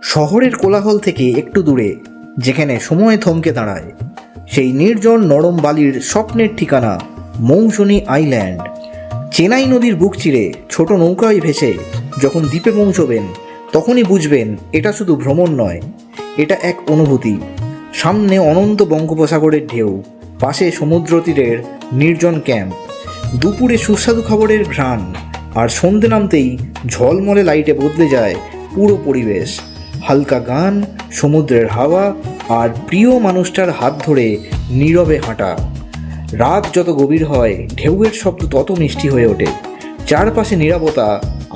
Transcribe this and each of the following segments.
শহরের কোলাহল থেকে একটু দূরে, যেখানে সময় থমকে দাঁড়ায়, সেই নির্জন নরম বালির স্বপ্নের ঠিকানা মৌসুনী আইল্যান্ড। চেনাই নদীর বুক চিরে ছোট নৌকায় ভেসে যখন দ্বীপে পৌঁছবেন, তখনই বুঝবেন এটা শুধু ভ্রমণ নয়, এটা এক অনুভূতি। সামনে অনন্ত বঙ্গোপসাগরের ঢেউ, পাশে সমুদ্র তীরের নির্জন ক্যাম্প, দুপুরে সুস্বাদু খাবারের ঘ্রাণ, আর সন্ধে নামতেই ঝলমলে লাইটে বদলে যায় পুরো পরিবেশ। হালকা গান, সমুদ্রের হাওয়া, আর প্রিয় মানুষটার হাত ধরে নীরবে হাঁটা। রাত যত গভীর হয়, ঢেউয়ের শব্দ তত মিষ্টি হয়ে ওঠে। চারপাশে নীরবতা,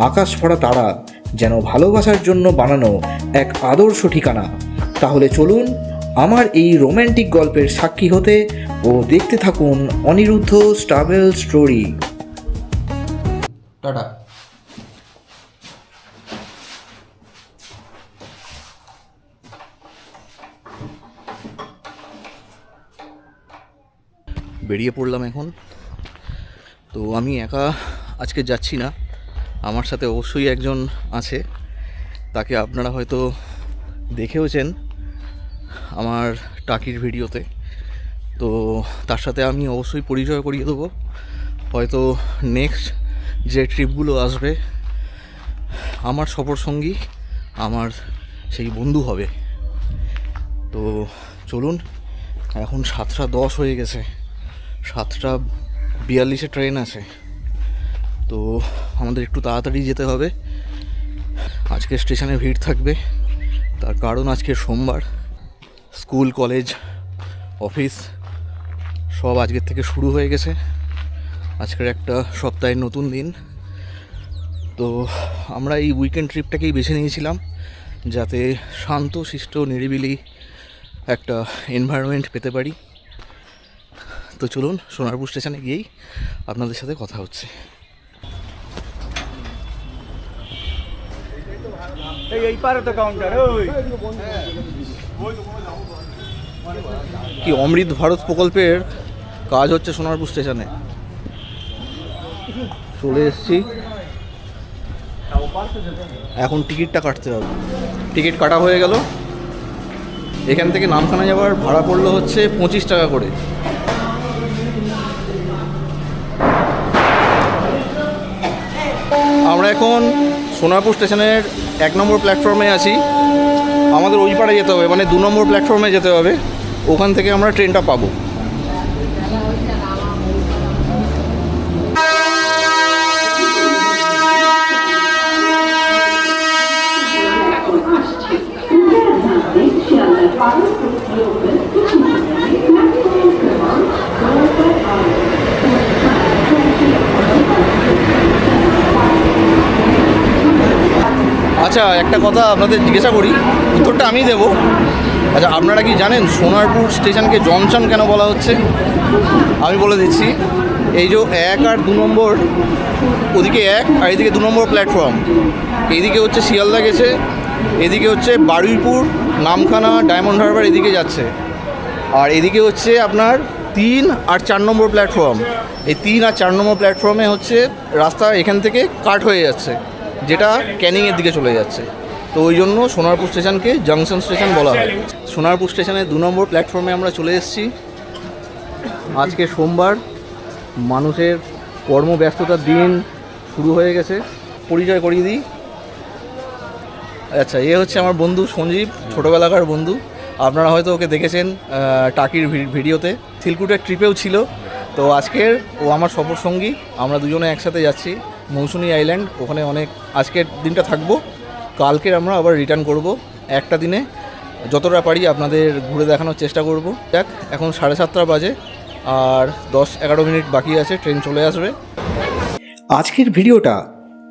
আকাশ ভরা তারা, যেন ভালোবাসার জন্য বানানো এক আদর্শ ঠিকানা। তাহলে চলুন আমার এই রোম্যান্টিক গল্পের সাক্ষী হতে ও দেখতে থাকুন অনিরুদ্ধ ট্রাভেল স্টোরি। টাটা। বেরিয়ে পড়লাম এখন। তো আমি একা আজকে যাচ্ছি না, আমার সাথে অবশ্যই একজন আছে। তাকে আপনারা হয়তো দেখেওছেন আমার টাকির ভিডিওতে। তো তার সাথে আমি অবশ্যই পরিচয় করিয়ে দেবো। হয়তো নেক্সট যে ট্রিপগুলো আসবে, আমার সফর সঙ্গী আমার সেই বন্ধু হবে। তো চলুন, এখন 7:10 হয়ে গেছে, 7:42 ট্রেন আছে। তো আমাদের একটু তাড়াতাড়ি যেতে হবে। আজকে স্টেশনে ভিড় থাকবে, তার কারণ আজকে সোমবার। স্কুল, কলেজ, অফিস সব আজকের থেকে শুরু হয়ে গেছে। আজকের একটা সপ্তাহের নতুন দিন। তো আমরা এই উইকেন্ড ট্রিপটাকেই বেছে নিয়েছিলাম, যাতে শান্ত শিষ্ট নিরিবিলি একটা এনভায়রনমেন্ট পেতে পারি। তো চলুন, সোনারপুর স্টেশনে গিয়েই আপনাদের সাথে কথা হচ্ছে। কি অমৃত ভারত প্রকল্পের কাজ হচ্ছে সোনারপুর স্টেশনে। চলে এসেছি, এখন টিকিটটা কাটতে হবে। টিকিট কাটা হয়ে গেল। এখান থেকে নামখানা যাওয়ার ভাড়া পড়লো হচ্ছে 25 টাকা করে। আমরা এখন সোনারপুর স্টেশনের 1 নম্বর প্ল্যাটফর্মে আছি। আমাদের ওই পাড়ে যেতে হবে, মানে 2 নম্বর প্ল্যাটফর্মে যেতে হবে। ওখান থেকে আমরা ট্রেনটা পাবো। আচ্ছা, একটা কথা আপনাদের জিজ্ঞাসা করি, উত্তরটা আমি দেবো। আচ্ছা, আপনারা কি জানেন সোনারপুর স্টেশনকে জংশন কেন বলা হচ্ছে? আমি বলে দিচ্ছি। এই যে 1 আর 2 নম্বর, ওদিকে 1 আর এদিকে 2 নম্বর প্ল্যাটফর্ম। এইদিকে হচ্ছে শিয়ালদা গেছে, এদিকে হচ্ছে বারুইপুর, নামখানা, ডায়মন্ড হারবার এদিকে যাচ্ছে। আর এদিকে হচ্ছে আপনার 3 আর 4 নম্বর প্ল্যাটফর্ম। এই 3 আর 4 নম্বর প্ল্যাটফর্মে হচ্ছে রাস্তা এখান থেকে কাট হয়ে যাচ্ছে, যেটা ক্যানিংয়ের দিকে চলে যাচ্ছে। তো ওই জন্য সোনারপুর স্টেশনকে জংশন স্টেশন বলা হয়। সোনারপুর স্টেশনের 2 নম্বর প্ল্যাটফর্মে আমরা চলে এসেছি। আজকে সোমবার, মানুষের কর্মব্যস্ততার দিন শুরু হয়ে গেছে। পরিচয় করিয়ে দিই। আচ্ছা, এ হচ্ছে আমার বন্ধু সঞ্জীব, ছোটোবেলাকার বন্ধু। আপনারা হয়তো ওকে দেখেছেন টাকির ভিডিওতে। থিলকুটের ট্রিপেও ছিল। তো আজকের ও আমার সফর সঙ্গী। আমরা দুজনে একসাথে যাচ্ছি মৌসুনী আইল্যান্ড। ওখানে আজকের দিনটা থাকবো, কালকের আমরা আবার রিটার্ন করব। একটা দিনে যতটা পারি আপনাদের ঘুরে দেখানোর চেষ্টা করব। দেখ, এখন 7:30 বাজে, আর 10-11 মিনিট বাকি আছে, ট্রেন চলে আসবে। আজকের ভিডিওটা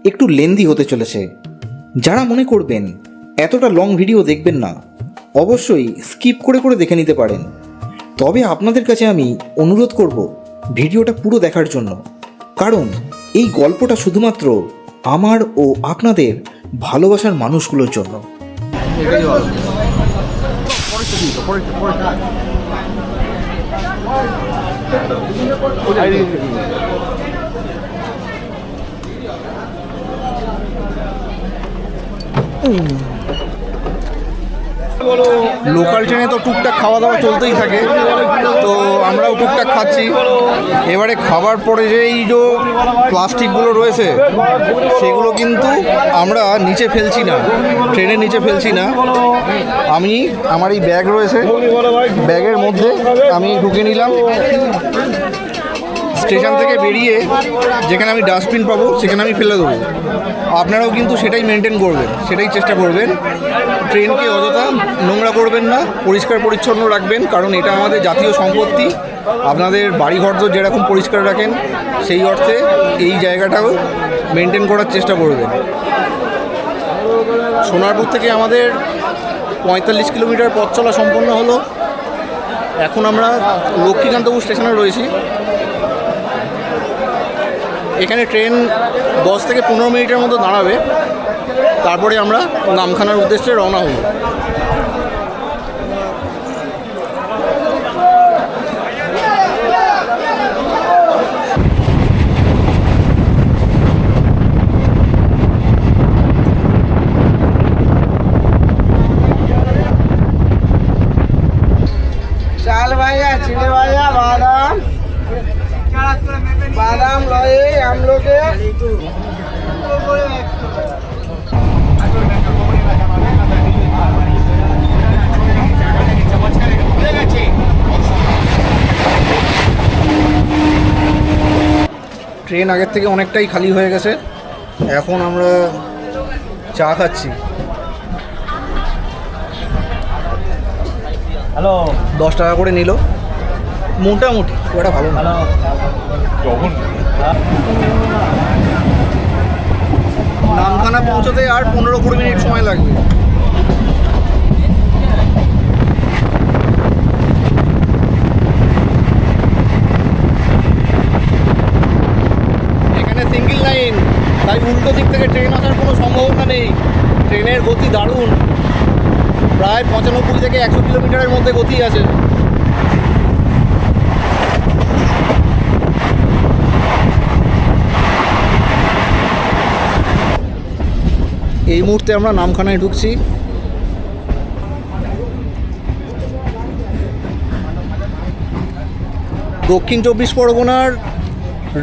একটু লেন্দি হতে চলেছে। যারা মনে করবেন এতটা লং ভিডিও দেখবেন না, অবশ্যই স্কিপ করে করে দেখে নিতে পারেন। তবে আপনাদের কাছে আমি অনুরোধ করব ভিডিওটা পুরো দেখার জন্য, কারণ এই গল্পটা শুধুমাত্র আমার ও আপনাদের ভালোবাসার মানুষগুলোর জন্য। লোকাল ট্রেনে তো টুকটাক খাওয়া দাওয়া চলতেই থাকে, তো আমরাও টুকটাক খাচ্ছি। এবারে খাবার পরে যে এই যে প্লাস্টিকগুলো রয়েছে সেগুলো কিন্তু আমরা নিচে ফেলছি না, ট্রেনের নিচে ফেলছি না। আমার এই ব্যাগ রয়েছে, ব্যাগের মধ্যে আমি ঢুকে নিলাম। স্টেশন থেকে বেরিয়ে যেখানে আমি ডাস্টবিন পাবো সেখানে আমি ফেলে দেবো। আপনারাও কিন্তু সেটাই মেনটেন করবেন, সেটাই চেষ্টা করবেন। ট্রেনকে অযথা নোংরা করবেন না, পরিষ্কার পরিচ্ছন্ন রাখবেন, কারণ এটা আমাদের জাতীয় সম্পত্তি। আপনাদের বাড়িঘর তো যেরকম পরিষ্কার রাখেন সেই অর্থে এই জায়গাটাও মেনটেন করার চেষ্টা করবেন। সোনারপুর থেকে আমাদের 45 কিলোমিটার পথ চলা সম্পন্ন হলো। এখন আমরা লক্ষ্মীকান্তপুর স্টেশনে রয়েছি। এখানে ট্রেন 10 থেকে 15 মিনিটের মতো দাঁড়াবে, তারপরে আমরা নামখানার উদ্দেশ্যে রওনা হব। চাল ভাইয়া, চিড়ে ভাইয়া, বাদাম বাদাম লয়ে আমলোকে ট্রেন আগের থেকে অনেকটাই খালি হয়ে গেছে। এখন আমরা চা খাচ্ছি। হ্যালো 10 টাকা করে নিল, মোটামুটি ওটা ভালো না। নামখানা পৌঁছতে আর 15-20 মিনিট সময় লাগবে। এখানে সিঙ্গেল লাইন, তাই উল্টো দিক থেকে ট্রেন আসার কোনো সম্ভাবনা নেই। ট্রেনের গতি দারুণ, প্রায় 95 থেকে 100 কিলোমিটারের মধ্যে গতি আছে। এই মুহূর্তে আমরা নামখানায় ঢুকছি। দক্ষিণ 24 পরগনার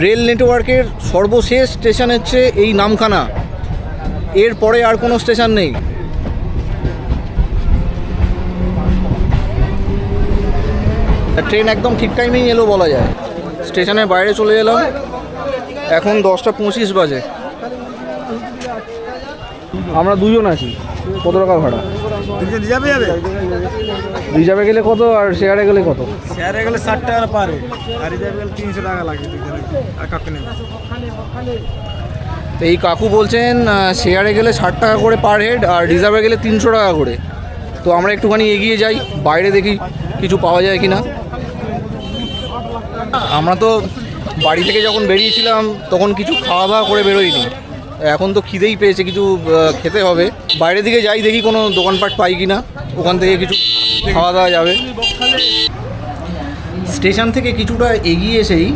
রেল নেটওয়ার্কের সর্বশেষ স্টেশন হচ্ছে এই নামখানা, এর পরে আর কোনো স্টেশন নেই। ট্রেন একদম ঠিক টাইমেই এলো বলা যায়। স্টেশনের বাইরে চলে এলাম, এখন 10:25 বাজে। আমরা দুজন আছি। কত টাকা ভাড়া? রিজার্ভে গেলে কত আর শেয়ারে গেলে কত? শেয়ারে গেলে 60 টাকা পারে, আর রিজার্ভে গেলে 300 টাকা লাগবে। আর কাকু নেবে। তো এই কাকু বলছেন শেয়ারে গেলে 60 টাকা করে পার হেড, আর রিজার্ভে গেলে 300 টাকা করে। তো আমরা একটুখানি এগিয়ে যাই, বাইরে দেখি কিছু পাওয়া যায় কি না। আমরা তো বাড়ি থেকে যখন বেরিয়েছিলাম তখন কিছু খাওয়া দাওয়া করে বেরোইনি, এখন তো খিদেই পেয়েছে, কিছু খেতে হবে। বাইরের দিকে যাই, দেখি কোনো দোকানপাট পাই কি না, ওখান থেকে কিছু খাওয়া দাওয়া যাবে। স্টেশন থেকে কিছুটা এগিয়ে এসেই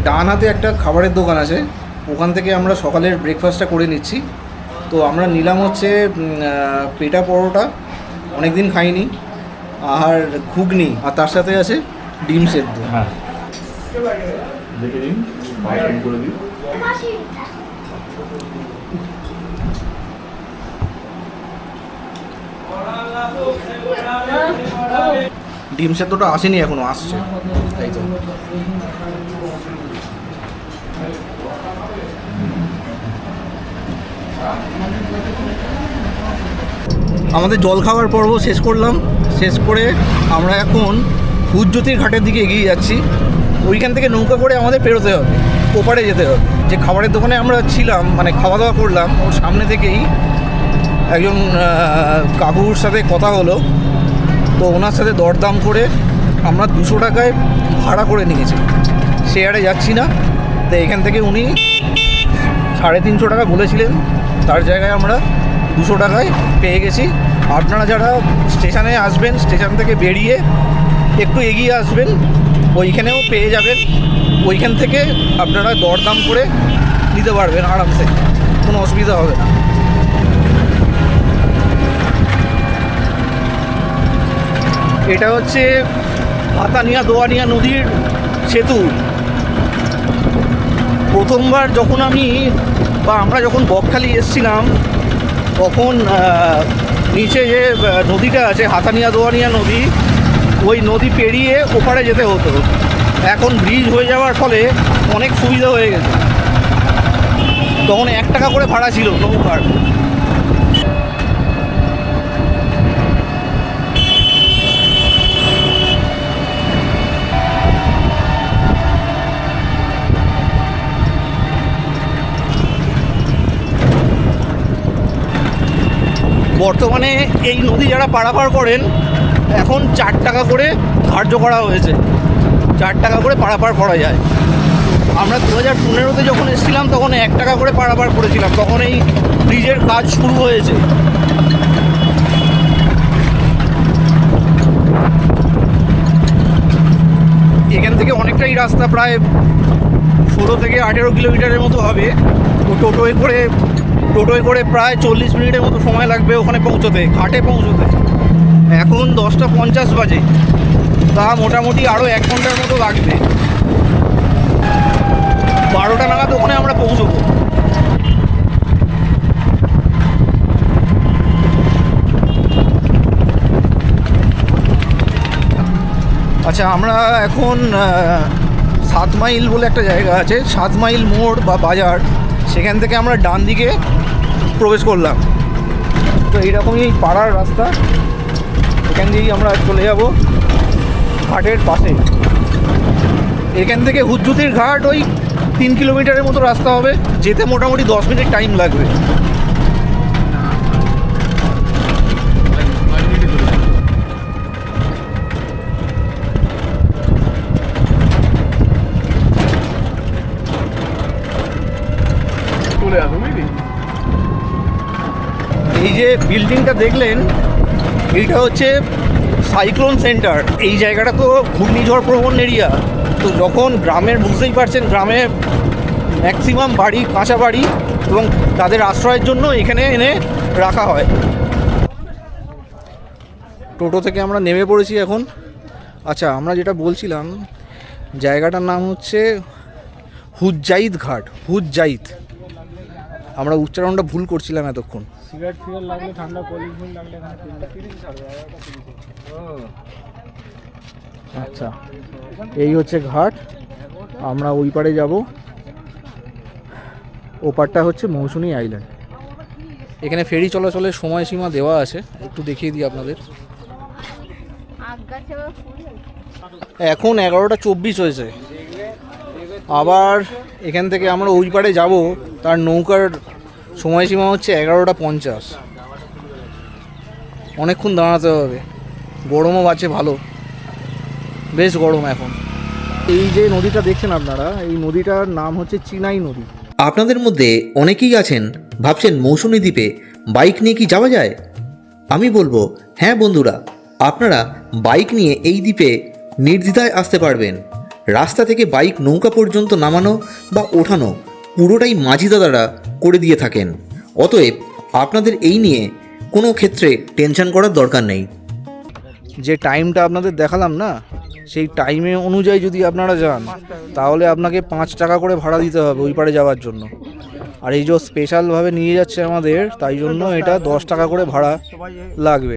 ডান হাতে একটা খাবারের দোকান আছে, ওখান থেকে আমরা সকালের ব্রেকফাস্টটা করে নিচ্ছি। তো আমরা নিলাম হচ্ছে পেটা পরোটা, অনেক দিন খাইনি, আর ঘুগনি, আর তার সাথে আছে ডিম সেদ্ধ। হ্যাঁ দেখে দিন, করে দিন। ডিম সেদ্ধটা আসেনি এখনো, আসছে তাই তো। আমাদের জল খাওয়ার পর্ব শেষ করলাম, শেষ করে আমরা এখন হুজ্জতির ঘাটের দিকে এগিয়ে যাচ্ছি। ওইখান থেকে নৌকা করে আমাদের পেরোতে হবে, ওপারে যেতে হবে। যে খাবারের দোকানে আমরা ছিলাম, মানে খাওয়া দাওয়া করলাম, ওর সামনে থেকেই একজন কাকুর সাথে কথা হলো, তো ওনার সাথে দরদাম করে আমরা 200 টাকায় ভাড়া করে নিয়েছি। শেয়ারে যাচ্ছি না, তো এখান থেকে উনি 350 টাকা বলেছিলেন, তার জায়গায় আমরা 200 টাকায় পেয়ে গেছি। আপনারা যারা স্টেশনে আসবেন, স্টেশন থেকে বেরিয়ে একটু এগিয়ে আসবেন, ওইখানেও পেয়ে যাবেন। ওইখান থেকে আপনারা দরদাম করে নিতে পারবেন আরামসে, কোনো অসুবিধা হবে না। এটা হচ্ছে হাতানিয়া দোয়ানিয়া নদীর সেতু। প্রথমবার যখন আমরা যখন বকখালি এসেছিলাম তখন নিচে যে নদীটা আছে হাতানিয়া দোয়ানিয়া নদী, ওই নদী পেরিয়ে ওপারে যেতে হতো। এখন ব্রিজ হয়ে যাওয়ার ফলে অনেক সুবিধা হয়ে গেছে। তখন 1 টাকা করে ভাড়া ছিল নৌকার। বর্তমানে এই নদী যারা পারাপার করেন এখন 4 টাকা করে ধার্য করা হয়েছে। 4 টাকা করে পারাপার করা যায়। আমরা 2015-তে যখন এসেছিলাম তখন 1 টাকা করে পারাপার করেছিলাম, তখন এই ব্রিজের কাজ শুরু হয়েছে। এখান থেকে অনেকটাই রাস্তা, প্রায় 16 থেকে 18 কিলোমিটারের মতো হবে। তো টোটোয় করে প্রায় 40 মিনিটের মতো সময় লাগবে ওখানে পৌঁছতে, ঘাটে পৌঁছতে। এখন 10টা 50 বাজে, তা মোটামুটি আরও 1 ঘন্টার মতো লাগবে। 12টা নাগাদ ওখানে আমরা পৌঁছবো। আচ্ছা, আমরা এখন 7 মাইল বলে একটা জায়গা আছে, 7 মাইল মোড় বা বাজার, সেখান থেকে আমরা ডান দিকে প্রবেশ করলাম। তো এইরকমই পাড়ার রাস্তা, এখান দিয়েই আমরা চলে যাব ঘাটের পাশে। এখান থেকে হুজ্জুতির ঘাট ওই 3 কিলোমিটারের মতো রাস্তা হবে, যেতে মোটামুটি 10 মিনিট টাইম লাগবে। এই যে বিল্ডিংটা দেখলেন, এইটা হচ্ছে সাইক্লোন সেন্টার। এই জায়গাটা তো ঘূর্ণিঝড় প্রবণ এরিয়া। তো যখন গ্রামের, বুঝতেই পারছেন, গ্রামে ম্যাক্সিমাম বাড়ি কাঁচা বাড়ি, এবং তাদের আশ্রয়ের জন্য এখানে এনে রাখা হয়। টোটো থেকে আমরা নেমে পড়েছি এখন। আচ্ছা, আমরা যেটা বলছিলাম, জায়গাটার নাম হচ্ছে হুজ্জাইদ ঘাট, হুজ্জাইদ। আমরা উচ্চারণটা ভুল করছিলাম এতক্ষণ। সিগারেট ফিগারেট লাগলে, ঠান্ডা কোল্ড ড্রিঙ্ক লাগলে আচ্ছা, এই হচ্ছে ঘাট। আমরা ওই পারে যাব। ওপারটা হচ্ছে মৌসুনি আইল্যান্ড। এখানে ফেরি চলাচলের সময়সীমা দেওয়া আছে, একটু দেখিয়ে দিই আপনাদের। এখন 11টা 24 হয়েছে। আবার এখান থেকে আমরা ওই পারে যাব, তার নৌকার সময়সীমা হচ্ছে 11টা 50। অনেকক্ষণ দাঁড়াতে হবে, গরমও বাড়ছে ভালো, বেশ গরম এখন। এই যে নদীটা দেখছেন আপনারা, এই নদীটার নাম হচ্ছে চিনাই নদী। আপনাদের মধ্যে অনেকেই আছেন ভাবছেন মৌসুমী দ্বীপে বাইক নিয়ে কি যাওয়া যায়? আমি বলবো হ্যাঁ বন্ধুরা, আপনারা বাইক নিয়ে এই দ্বীপে নির্দ্বিধায় আসতে পারবেন। রাস্তা থেকে বাইক নৌকা পর্যন্ত নামানো বা ওঠানো পুরোটাই মাঝি দাদারা করে দিয়ে থাকেন। অতএব আপনাদের এই নিয়ে কোনো ক্ষেত্রে টেনশন করার দরকার নেই। যে টাইমটা আপনাদের দেখালাম না, সেই টাইমে অনুযায়ী যদি আপনারা যান তাহলে আপনাকে 5 টাকা করে ভাড়া দিতে হবে ওই পারে যাওয়ার জন্য। আর এই যে স্পেশালভাবে নিয়ে যাচ্ছে আমাদের, তাই জন্য এটা 10 টাকা করে ভাড়া লাগবে।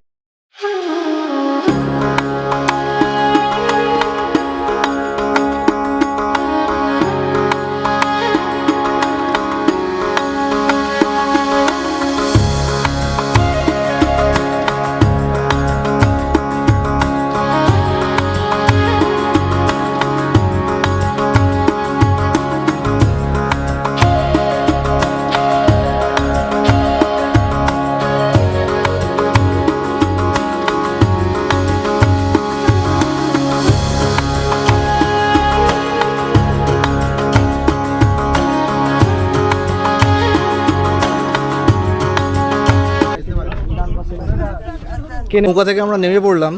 নৌকা থেকে আমরা নেমে পড়লাম।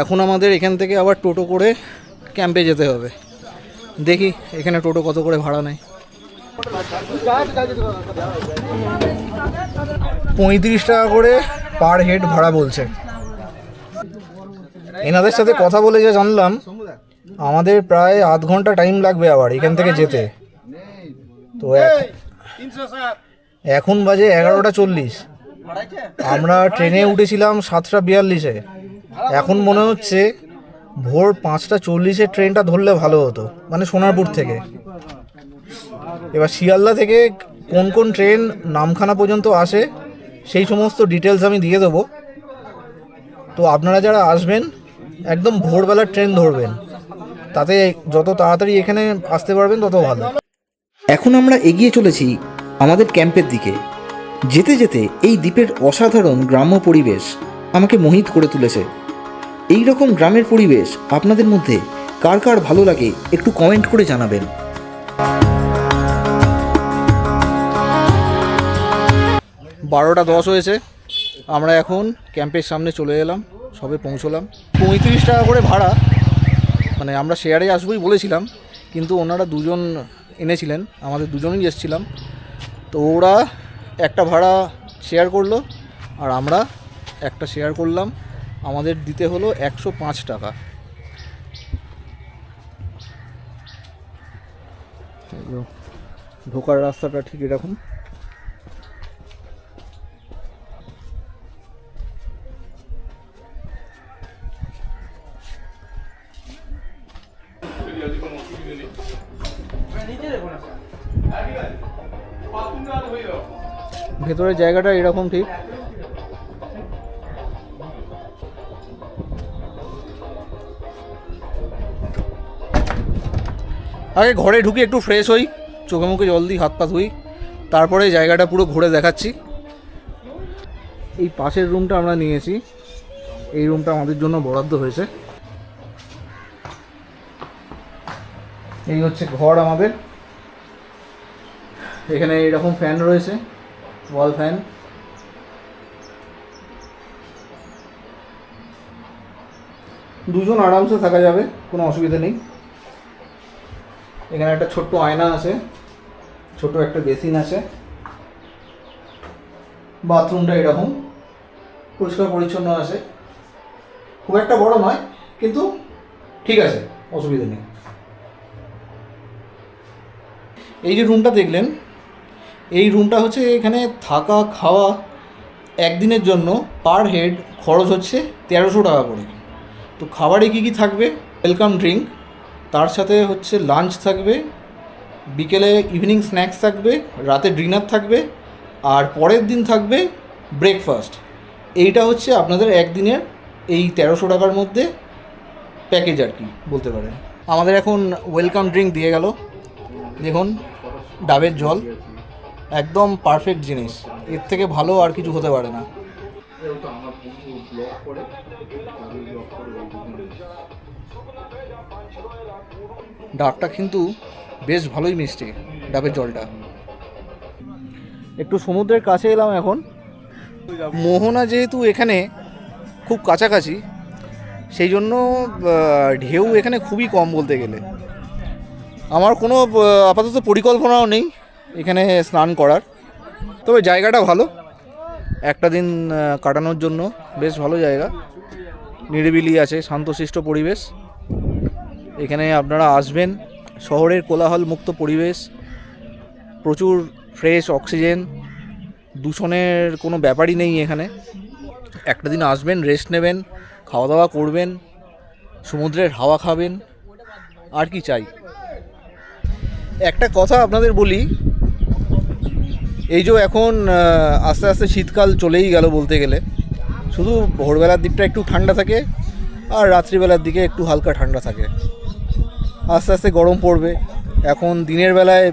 এখন আমাদের এখান থেকে আবার টোটো করে ক্যাম্পে যেতে হবে। দেখি এখানে টোটো কত করে ভাড়া নেয়। 35 টাকা করে পার হেড ভাড়া বলছে। এনাদের সাথে কথা বলে যা জানলাম আমাদের প্রায় আধ ঘন্টা টাইম লাগবে আবার এখান থেকে যেতে। তো এখন বাজে 11:40। আমরা ট্রেনে উঠেছিলাম 7:42-এ। এখন মনে হচ্ছে ভোর 5:40-এর ট্রেনটা ধরলে ভালো হতো, মানে সোনারপুর থেকে। এবার শিয়ালদা থেকে কোন কোন ট্রেন নামখানা পর্যন্ত আসে সেই সমস্ত ডিটেলস আমি দিয়ে দেবো। তো আপনারা যারা আসবেন একদম ভোরবেলার ট্রেন ধরবেন, তাতে যত তাড়াতাড়ি এখানে আসতে পারবেন তত ভালো। এখন আমরা এগিয়ে চলেছি আমাদের ক্যাম্পের দিকে। যেতে যেতে এই দ্বীপের অসাধারণ গ্রাম্য পরিবেশ আমাকে মোহিত করে তুলেছে। এই রকম গ্রামের পরিবেশ আপনাদের মধ্যে কার কার ভালো লাগে একটু কমেন্ট করে জানাবেন। 12:10 হয়েছে, আমরা এখন ক্যাম্পের সামনে চলে এলাম, সবে পৌঁছলাম। 35 টাকা করে ভাড়া, মানে আমরা শেয়ারে আসবোই বলেছিলাম, কিন্তু ওনারা দুজন এনেছিলেন, আমাদের দুজনেই এসেছিলাম। তো ওরা একটা ভাড়া শেয়ার করলো আর আমরা একটা শেয়ার করলাম, আমাদের দিতে হলো 105 টাকা। ঢোকার রাস্তাটা ঠিক এরকম। ভেতরের জায়গাটা এরকম ঠিক। আগে ঘরে ঢুকে একটু ফ্রেশ হই, চোখে মুখে জল দিই, হাত পা ধুই, তারপরে জায়গাটা পুরো ঘুরে দেখাচ্ছি। এই পাশের রুমটা আমরা নিয়েছি, এই রুমটা আমাদের জন্য বরাদ্দ হয়েছে। এই হচ্ছে ঘর আমাদের। এখানে এরকম ফ্যান রয়েছে, ওয়াল ফ্যান। দুজন আরামসে থাকা যাবে, কোনো অসুবিধা নেই। এখানে একটা ছোট্ট আয়না আছে, ছোট একটা বেসিন আছে। বাথরুমটা এরকম পরিষ্কার পরিচ্ছন্ন আছে, খুব একটা বড় নয় কিন্তু ঠিক আছে, অসুবিধা নেই। এই যে রুমটা দেখলেন, এই রুমটা হচ্ছে এখানে থাকা খাওয়া একদিনের জন্য পার হেড খরচ হচ্ছে 1300 টাকা করে। তো খাবারে কী কী থাকবে? ওয়েলকাম ড্রিঙ্ক, তার সাথে হচ্ছে লাঞ্চ থাকবে, বিকেলে ইভিনিং স্ন্যাক্স থাকবে, রাতে ডিনার থাকবে, আর পরের দিন থাকবে ব্রেকফাস্ট। এইটা হচ্ছে আপনাদের একদিনের এই 1300 টাকার মধ্যে প্যাকেজ আর কি বলতে পারেন। আমাদের এখন ওয়েলকাম ড্রিঙ্ক দিয়ে গেল, দেখুন ডাবের জল, একদম পারফেক্ট জিনিস, এর থেকে ভালো আর কিছু হতে পারে না। ডাবটা কিন্তু বেশ ভালোই মিষ্টি, ডাবের জলটা। একটু সমুদ্রের কাছে এলাম এখন। মোহনা যেহেতু এখানে খুব কাছাকাছি, সেই জন্য ঢেউ এখানে খুবই কম বলতে গেলে। আমার কোনো আপাতত পরিকল্পনাও নেই এখানে স্নান করার, তবে জায়গাটা ভালো, একটা দিন কাটানোর জন্য বেশ ভালো জায়গা, নিরিবিলি আছে, শান্তশিষ্ট পরিবেশ। এখানে আপনারা আসবেন, শহরের কোলাহল মুক্ত পরিবেশ, প্রচুর ফ্রেশ অক্সিজেন, দূষণের কোনো ব্যাপারই নেই এখানে। একটা দিন আসবেন, রেস্ট নেবেন, খাওয়া দাওয়া করবেন, সমুদ্রের হাওয়া খাবেন, আর কি চাই। একটা কথা আপনাদের বলি, এই যে এখন আস্তে আস্তে শীতকাল চলেই গেল বলতে গেলে, শুধু ভোরবেলার দিকটা একটু ঠান্ডা থাকে আর রাত্রিবেলার দিকে একটু হালকা ঠান্ডা থাকে। আস্তে আস্তে গরম পড়বে। এখন দিনের বেলায়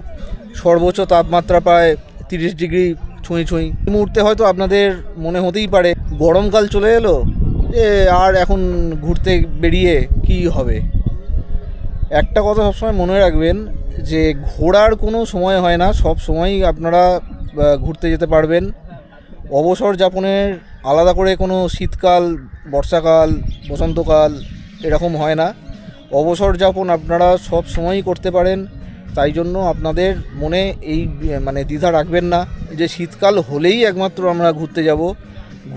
সর্বোচ্চ তাপমাত্রা প্রায় 30 ডিগ্রি ছুঁই। এই মুহূর্তে হয়তো আপনাদের মনে হতেই পারে গরমকাল চলে এলো, আর এখন ঘুরতে বেরিয়ে কি হবে। একটা কথা সবসময় মনে রাখবেন যে ঘোরার কোনো সময় হয় না, সব সময়ই আপনারা ঘুরতে যেতে পারবেন। অবসর যাপনের আলাদা করে কোনো শীতকাল, বর্ষাকাল, বসন্তকাল এরকম হয় না। অবসর যাপন আপনারা সব সময়ই করতে পারেন। তাই জন্য আপনাদের মনে এই দ্বিধা রাখবেন না যে শীতকাল হলেই একমাত্র আমরা ঘুরতে যাব।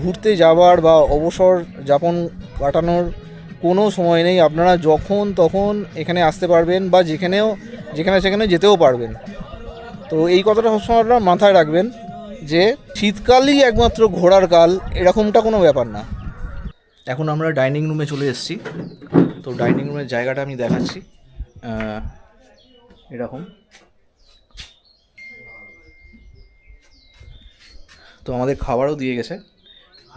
ঘুরতে যাবার বা অবসর যাপন কাটানোর কোনো সময় নেই, আপনারা যখন তখন এখানে আসতে পারবেন বা যেখানে সেখানে যেতেও পারবেন। তো এই কথাটা সবসময় আপনারা মাথায় রাখবেন যে শীতকালই একমাত্র ঘোরার কাল, এরকমটা কোনো ব্যাপার না। এখন আমরা ডাইনিং রুমে চলে এসেছি। তো ডাইনিং রুমের জায়গাটা আমি দেখাচ্ছি। এরকম তো আমাদের খাবারও দিয়ে গেছে।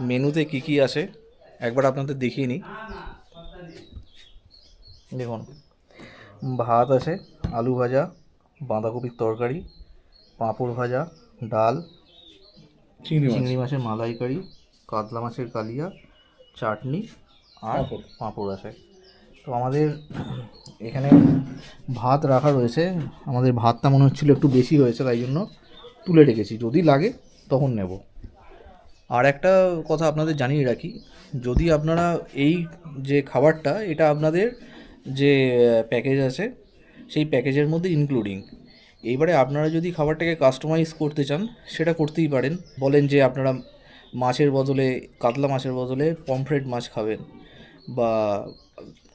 মেনুতে কি কি আছে একবার আপনাদের দেখিয়ে নিই। দেখুন, ভাত আছে, আলু ভাজা, বাঁধাকপির তরকারি, পাঁপড় ভাজা, ডাল, চিংড়ি মাছের মালাইকারি, কাতলা মাছের কালিয়া, চাটনি আর পাঁপড় আছে। তো আমাদের এখানে ভাত রাখা রয়েছে। আমাদের ভাতটা মনে হচ্ছিল একটু বেশি হয়েছে, তাই জন্য তুলে রেখেছি, যদি লাগে তখন নেব। আর একটা কথা আপনাদের জানিয়ে রাখি, যদি আপনারা এই যে খাবারটা, এটা আপনাদের যে প্যাকেজ আছে সেই প্যাকেজের মধ্যে ইনক্লুডিং। এইবারে আপনারা যদি খাবারটাকে কাস্টমাইজ করতে চান সেটা করতেই পারেন। বলেন যে আপনারা মাছের বদলে, কাতলা মাছের বদলে পমফ্রেট মাছ খাবেন, বা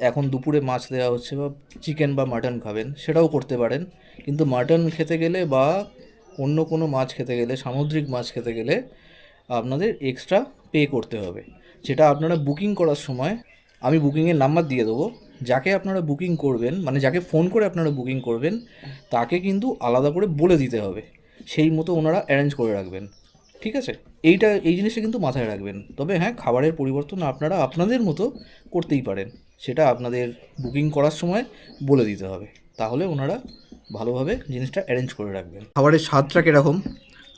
এখন দুপুরে মাছ দেওয়া হচ্ছে বা চিকেন বা মাটন খাবেন, সেটাও করতে পারেন। কিন্তু মাটন খেতে গেলে বা অন্য কোনো মাছ খেতে গেলে, সামুদ্রিক মাছ খেতে গেলে আপনাদের এক্সট্রা পে করতে হবে। যেটা আপনারা বুকিং করার সময় আমি বুকিংয়ের নাম্বার দিয়ে দেবো। যাকে আপনারা বুকিং করবেন, মানে যাকে ফোন করে আপনারা বুকিং করবেন, তাকে কিন্তু আলাদা করে বলে দিতে হবে, সেই মতো ওনারা অ্যারেঞ্জ করে রাখবেন। ঠিক আছে, এই জিনিসটা কিন্তু মাথায় রাখবেন। তবে হ্যাঁ, খাবারের পরিবর্তন আপনারা আপনাদের মতো করতেই পারেন, সেটা আপনাদের বুকিং করার সময় বলে দিতে হবে, তাহলে ওনারা ভালোভাবে জিনিসটা অ্যারেঞ্জ করে রাখবেন। খাবারের স্বাদটা কীরকম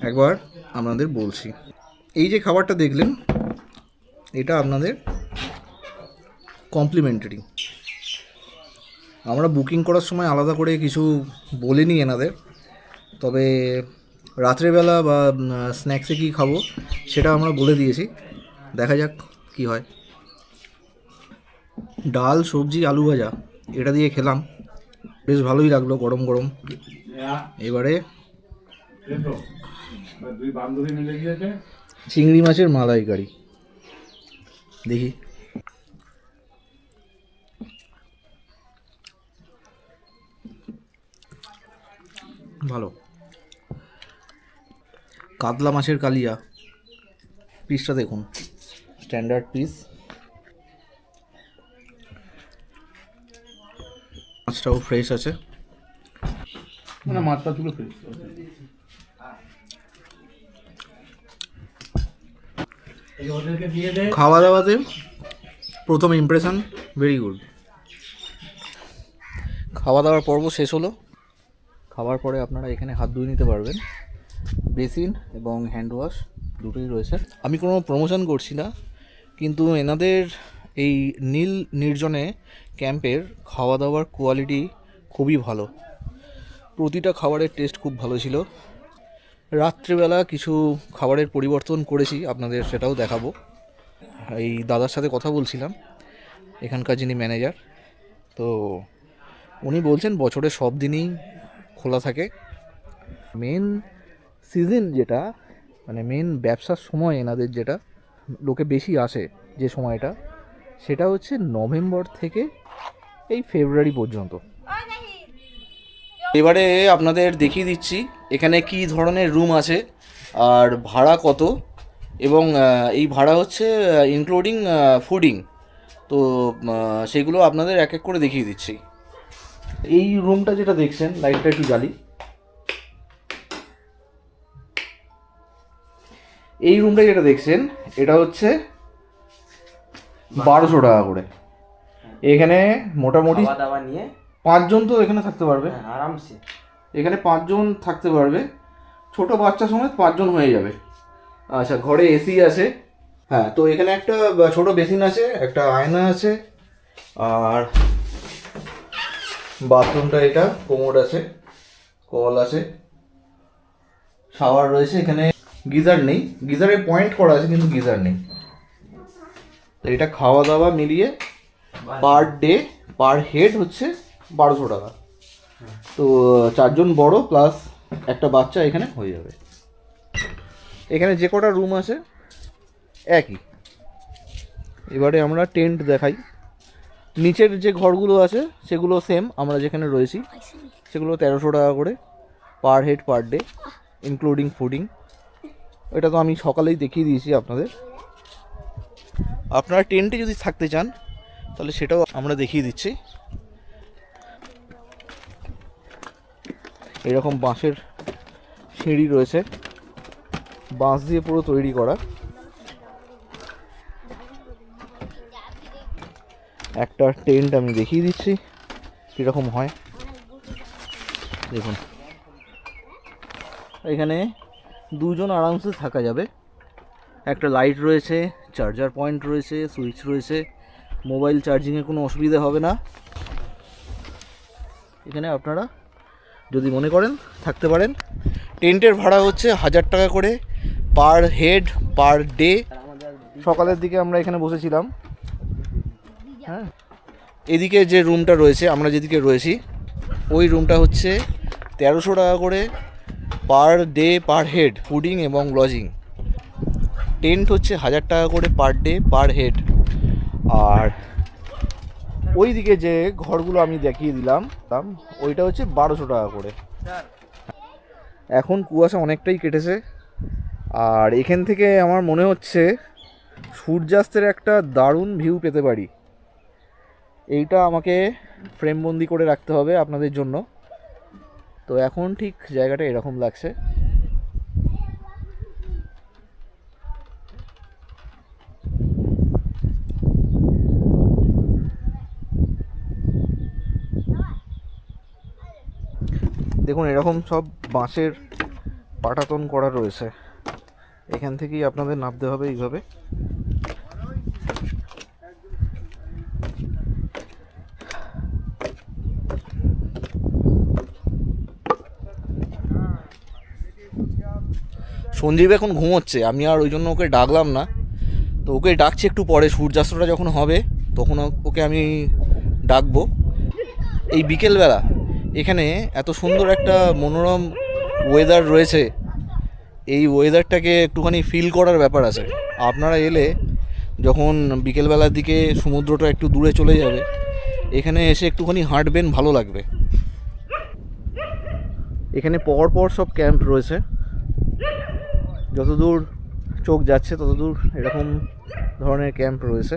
একবার আপনাদের বলছি। এই যে খাবারটা দেখলেন, এটা আপনাদের কমপ্লিমেন্টারি। আমরা বুকিং করার সময় আলাদা করে কিছু বলিনি এনাদের, তবে রাত্রেবেলা বা স্ন্যাক্সে কী খাবো সেটা আমরা বলে দিয়েছি। দেখা যাক কি হয়। ডাল, সবজি, আলু ভাজা এটা দিয়ে খেলাম, বেশ ভালোই লাগলো গরম গরম। এবারে চিংড়ি মাছের মালাইকারি দেখি। ভালো। কাতলা মাছের কালিয়া, পিসটা দেখুন, স্ট্যান্ডার্ড পিস। মাছটাও ফ্রেশ আছে, মানে মাছটা তুলে ফ্রেশ। খাওয়া দাওয়াতে প্রথম ইমপ্রেশন ভেরি গুড। খাওয়া দাওয়ার পর্ব শেষ হলো। খাওয়ার পরে আপনারা এখানে হাত ধুয়ে নিতে পারবেন, বেসিন এবং হ্যান্ড ওয়াশ দুটোই রয়েছে। আমি কোনো প্রমোশন করছি না, কিন্তু এনাদের এই নীল নির্জনে ক্যাম্পের খাওয়া দাওয়ার কোয়ালিটি খুবই ভালো। প্রতিটা খাবারের টেস্ট খুব ভালো ছিল। রাত্রিবেলা কিছু খাবারের পরিবর্তন করেছি, আপনাদের সেটাও দেখাবো। এই দাদার সাথে কথা বলছিলাম, এখানকার যিনি ম্যানেজার, তো উনি বলছেন বছরের সব দিনই খোলা থাকে। মেন সিজন যেটা, মানে মেন ব্যবসার সময় এনাদের যেটা লোকে বেশি আসে যে সময়টা, সেটা হচ্ছে নভেম্বর থেকে এই ফেব্রুয়ারি পর্যন্ত। এবারে আপনাদের দেখিয়ে দিচ্ছি এখানে কি ধরনের রুম আছে আর ভাড়া কত, এবং এই ভাড়া হচ্ছে ইনক্লুডিং ফুডিং। তো সেগুলো আপনাদের এক এক করে দেখিয়ে দিচ্ছি। এই রুমটা যেটা দেখছেন, লাইটটা একটু জ্বালি, এই রুমটা যেটা দেখছেন এটা হচ্ছে 1200 টাকা করে। এখানে মোটামুটি 5 জন তো এখানে থাকতে পারবে আরামসে। এখানে 5 জন থাকতে পারবে, ছোট বাচ্চা সমেত 5 জন হয়ে যাবে। আচ্ছা, ঘরে এসি আছে। হ্যাঁ, তো এখানে একটা ছোট বেসিন আছে, একটা আয়না আছে, আর বাথরুমটা এটা, কোমোড আছে, কল আছে, শাওয়ার রয়েছে। এখানে গিজার নেই, গিজারের পয়েন্ট করা আছে কিন্তু গিজার নেই। তো এটা খাওয়া দাওয়া মিলিয়ে পার ডে পার হেড হচ্ছে 1200 টাকা। তো 4 জন বড় প্লাস একটা বাচ্চা এখানে হয়ে যাবে। এখানে যে কটা রুম আছে একই। এবারে আমরা টেন্ট দেখাই। নিচের যে ঘরগুলো আছে সেগুলো সেম আমরা যেখানে রয়েছি সেগুলো 1300 টাকা করে per head per day including fooding. এটা তো আমি সকালেই দেখিয়ে দিয়েছি আপনাদের। আপনারা টেন্টে যদি থাকতে চান তাহলে সেটাও আমরা দেখিয়ে দিচ্ছি। এরকম বাঁশের সিঁড়ি রয়েছে, বাঁশ দিয়ে পুরো তৈরি করা। একটা টেন্ট আমি দেখিয়ে দিচ্ছি কীরকম হয়। দেখুন এখানে দুজন আরামসে থাকা যাবে। একটা লাইট রয়েছে, চার্জার পয়েন্ট রয়েছে, সুইচ রয়েছে, মোবাইল চার্জিংয়ে কোনো অসুবিধা হবে না। এখানে আপনারা যদি মনে করেন থাকতে পারেন। টেন্টের ভাড়া হচ্ছে 1000 টাকা করে পার হেড পার ডে। সকালের দিকে আমরা এখানে বসেছিলাম। হ্যাঁ, এদিকে যে রুমটা রয়েছে, আমরা যেদিকে রয়েছি ওই রুমটা হচ্ছে 1300 টাকা করে per day per head fooding এবং লজিং। টেন্ট হচ্ছে 1000 টাকা করে পার ডে পার হেড। আর ওই দিকে যে ঘরগুলো আমি দেখিয়ে দিলাম ওইটা হচ্ছে 1200 টাকা করে। এখন কুয়াশা অনেকটাই কেটেছে, আর এখান থেকে আমার মনে হচ্ছে সূর্যাস্তের একটা দারুণ ভিউ পেতে পারি। এইটা আমাকে ফ্রেমবন্দি করে রাখতে হবে আপনাদের জন্য। তো এখন ঠিক জায়গাটা এরকম লাগছে। দেখুন এরকম সব বাঁশের পাটাতন করা রয়েছে। এখান থেকেই আপনাদের নামতে হবে এইভাবে। সঞ্জীব এখন ঘুমোচ্ছে, আমি আর ওই জন্য ওকে ডাকলাম না। তো ওকে ডাকছি একটু পরে, সূর্যাস্তটা যখন হবে তখন ওকে আমি ডাকবো। এই বিকেলবেলা এখানে এত সুন্দর একটা মনোরম ওয়েদার রয়েছে, এই ওয়েদারটাকে একটুখানি ফিল করার ব্যাপার আছে। আপনারা এলে যখন বিকেলবেলার দিকে সমুদ্রটা একটু দূরে চলে যাবে, এখানে এসে একটুখানি হাঁটবেন, ভালো লাগবে। এখানে পর পর সব ক্যাম্প রয়েছে, যতদূর চোখ যাচ্ছে ততদূর এরকম ধরনের ক্যাম্প রয়েছে।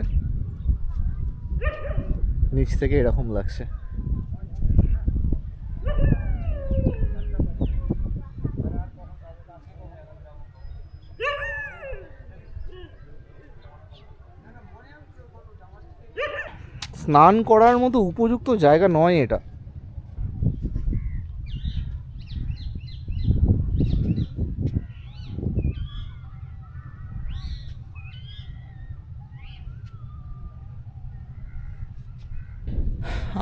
নিচ থেকে এরকম লাগছে। স্নান করার মতো উপযুক্ত জায়গা নয় এটা।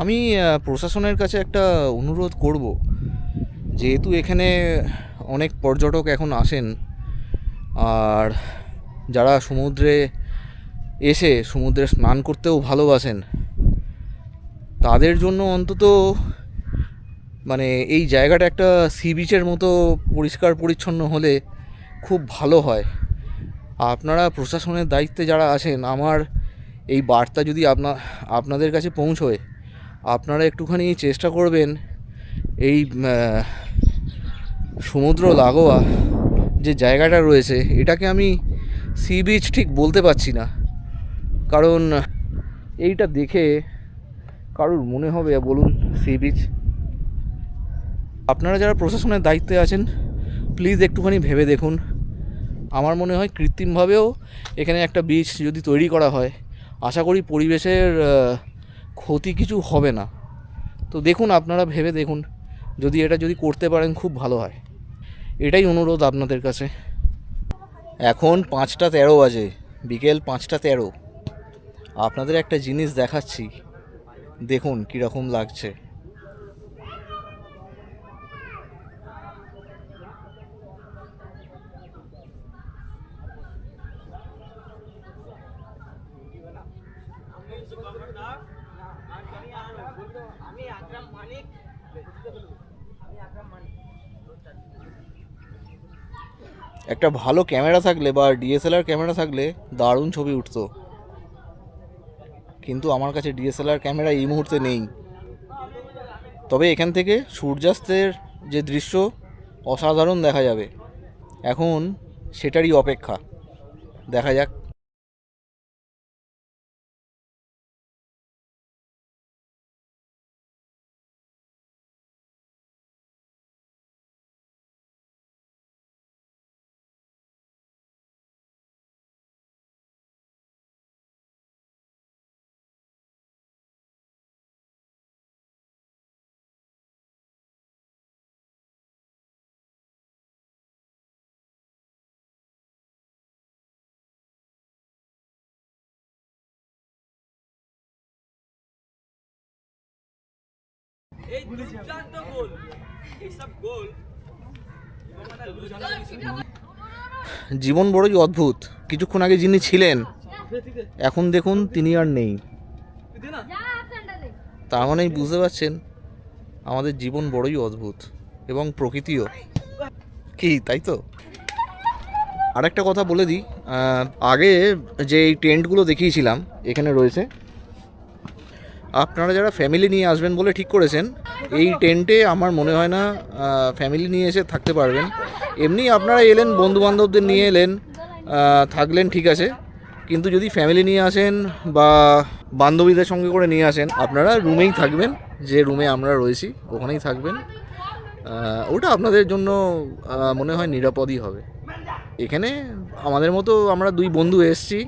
আমি প্রশাসনের কাছে একটা অনুরোধ করব, যেহেতু এখানে অনেক পর্যটক এখন আসেন, আর যারা সমুদ্রে এসে সমুদ্রে স্নান করতেও ভালোবাসেন, তাদের জন্য অন্তত মানে এই জায়গাটা একটা সি বিচের মতো পরিষ্কার পরিচ্ছন্ন হলে খুব ভালো হয়। আপনারা প্রশাসনের দায়িত্বে যারা আছেন, আমার এই বার্তা যদি আপনাদের কাছে পৌঁছয়, আপনারা একটুখানি চেষ্টা করবেন এই সমুদ্র লাগোয়া যে জায়গাটা রয়েছে, এটাকে আমি সি বিচ ঠিক বলতে পারছি না, কারণ এইটা দেখে কারুর মনে হবে বলুন সি বিচ? আপনারা যারা প্রশাসনের দায়িত্বে আছেন প্লিজ একটুখানি ভেবে দেখুন। আমার মনে হয় কৃত্রিমভাবেও এখানে একটা বিচ যদি তৈরি করা হয়, আশা করি পরিবেশের ক্ষতি কিছু হবে না। তো দেখুন, আপনারা ভেবে দেখুন, যদি করতে পারেন খুব ভালো হয়। এটাই অনুরোধ আপনাদের কাছে। এখন 5টা 13 বাজে, বিকেল 5টা 13। আপনাদের একটা জিনিস দেখাচ্ছি, দেখুন কীরকম লাগছে। একটা ভালো ক্যামেরা থাকলে বা ডিএসএলআর ক্যামেরা থাকলে দারুণ ছবি উঠতো। কিন্তু আমার কাছে ডিএসএলআর ক্যামেরা এই মুহূর্তে নেই। তবে এখান থেকে সূর্যাস্তের যে দৃশ্য অসাধারণ দেখা যাবে। এখন সেটারই অপেক্ষা, দেখা যাক। জীবন বড়ই অদ্ভুত। কিছুক্ষণ আগে যিনি ছিলেন এখন দেখুন তিনি আর নেই। তার মানেই বুঝতে পারছেন আমাদের জীবন বড়ই অদ্ভুত, এবং প্রকৃতিও কি, তাই তো? আরেকটা কথা বলে দিই, আগে যে এই টেন্টগুলো দেখিয়েছিলাম এখানে রয়েছে, আপনারা যারা ফ্যামিলি নিয়ে আসবেন বলে ঠিক করেছেন, এই টেন্টে আমার মনে হয় না ফ্যামিলি নিয়ে এসে থাকতে পারবেন। এমনি আপনারা এলেন, বন্ধুবান্ধবদের নিয়ে এলেন, থাকলেন, ঠিক আছে। কিন্তু যদি ফ্যামিলি নিয়ে আসেন বা বান্ধবীদের সঙ্গে করে নিয়ে আসেন, আপনারা রুমেই থাকবেন, যে রুমে আমরা রয়েছি ওখানেই থাকবেন। ওটা আপনাদের জন্য মনে হয় নিরাপদই হবে। এখানে আমাদের মতো আমরা দুই বন্ধু এসেছি,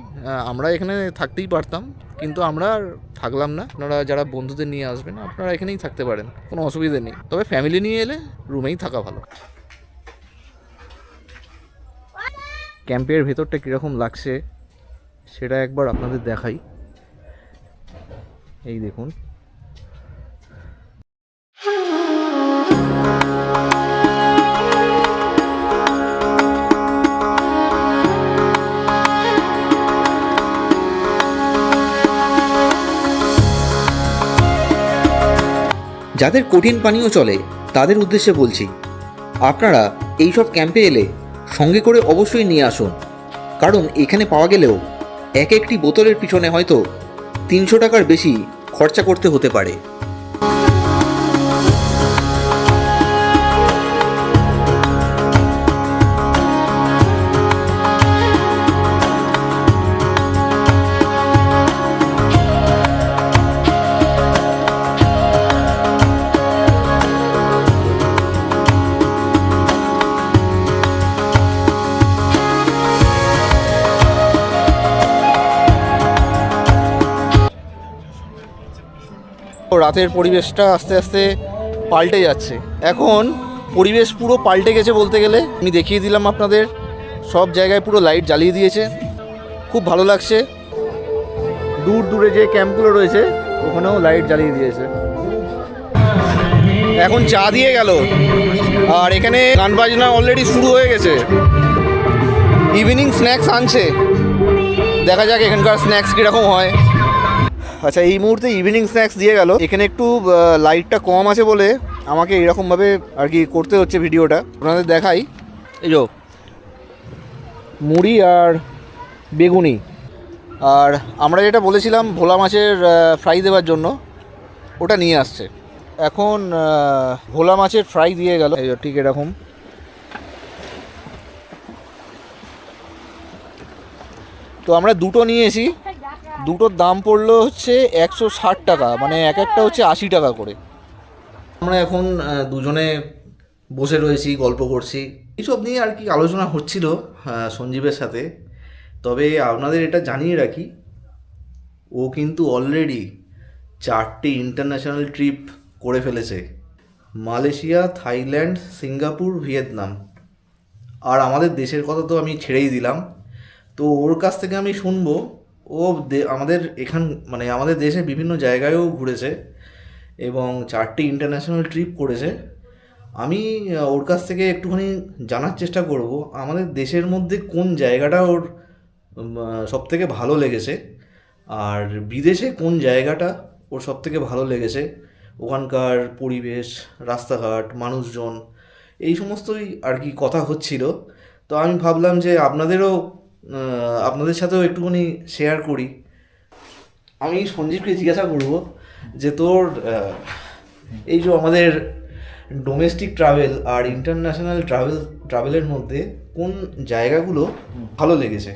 আমরা এখানে থাকতেই পারতাম, কিন্তু আমরা আর থাকলাম না। আপনারা যারা বন্ধুদের নিয়ে আসবেন আপনারা এখানেই থাকতে পারেন, কোনো অসুবিধা নেই। তবে ফ্যামিলি নিয়ে এলে রুমেই থাকা ভালো। ক্যাম্পের ভেতরটা কীরকম লাগছে সেটা একবার আপনাদের দেখাই। এই দেখুন, যাদের কঠিন পানীয় চলে তাদের উদ্দেশ্যে বলছি, আপনারা এইসব ক্যাম্পে এলে সঙ্গে করে অবশ্যই নিয়ে আসুন, কারণ এখানে পাওয়া গেলেও এক একটি বোতলের পিছনে হয়তো 300 টাকার বেশি খরচা করতে হতে পারে। রাতের পরিবেশটা আস্তে আস্তে পাল্টে যাচ্ছে। এখন পরিবেশ পুরো পাল্টে গেছে বলতে গেলে। আমি দেখিয়ে দিলাম আপনাদের, সব জায়গায় পুরো লাইট জ্বালিয়ে দিয়েছে, খুব ভালো লাগছে। দূর দূরে যে ক্যাম্পগুলো রয়েছে ওখানেও লাইট জ্বালিয়ে দিয়েছে। এখন চা দিয়ে গেল, আর এখানে গান বাজনা অলরেডি শুরু হয়ে গেছে। ইভিনিং স্ন্যাক্স আনছে, দেখা যাক এখানকার স্ন্যাক্স কীরকম হয়। আচ্ছা, এই মুহূর্তে ইভিনিং স্ন্যাক্স দিয়ে গেল। এখানে একটু লাইটটা কম আছে বলে আমাকে এরকমভাবে আর কি করতে হচ্ছে ভিডিওটা। আপনাদের দেখাই, এই যে মুড়ি আর বেগুনি, আর আমরা যেটা বলেছিলাম ভোলা মাছের ফ্রাই দেওয়ার জন্য, ওটা নিয়ে আসছে। এখন ভোলা মাছের ফ্রাই দিয়ে গেল, এই ঠিক এরকম। তো আমরা দুটো নিয়েছি, দুটোর দাম পড়লো হচ্ছে 160 টাকা, মানে এক একটা হচ্ছে 80 টাকা করে। আমরা এখন দুজনে বসে রয়েছি, গল্প করছি, এইসব নিয়ে আর কি আলোচনা হচ্ছিল সঞ্জীবের সাথে। তবে আপনাদের এটা জানিয়ে রাখি, ও কিন্তু অলরেডি 4টি ইন্টারন্যাশনাল ট্রিপ করে ফেলেছে, মালয়েশিয়া, থাইল্যান্ড, সিঙ্গাপুর, ভিয়েতনাম। আর আমাদের দেশের কথা তো আমি ছেড়েই দিলাম। তো ওর কাছ থেকে আমি শুনবো, ও আমাদের মানে আমাদের দেশে বিভিন্ন জায়গায়ও ঘুরেছে এবং 4টি ইন্টারন্যাশনাল ট্রিপ করেছে। আমি ওর কাছ থেকে একটুখানি জানার চেষ্টা করব আমাদের দেশের মধ্যে কোন জায়গাটা ওর সবথেকে ভালো লেগেছে, আর বিদেশে কোন জায়গাটা ওর সবথেকে ভালো লেগেছে, ওখানকার পরিবেশ, রাস্তাঘাট, মানুষজন, এই সমস্তই আর কি কথা হচ্ছিল। তো আমি ভাবলাম যে আপনাদের সাথেও একটুখানি শেয়ার করি। আমি সঞ্জীবকে জিজ্ঞাসা করব যে তোর এই যে আমাদের ডোমেস্টিক ট্রাভেল আর ইন্টারন্যাশনাল ট্রাভেলের মধ্যে কোন জায়গাগুলো ভালো লেগেছে?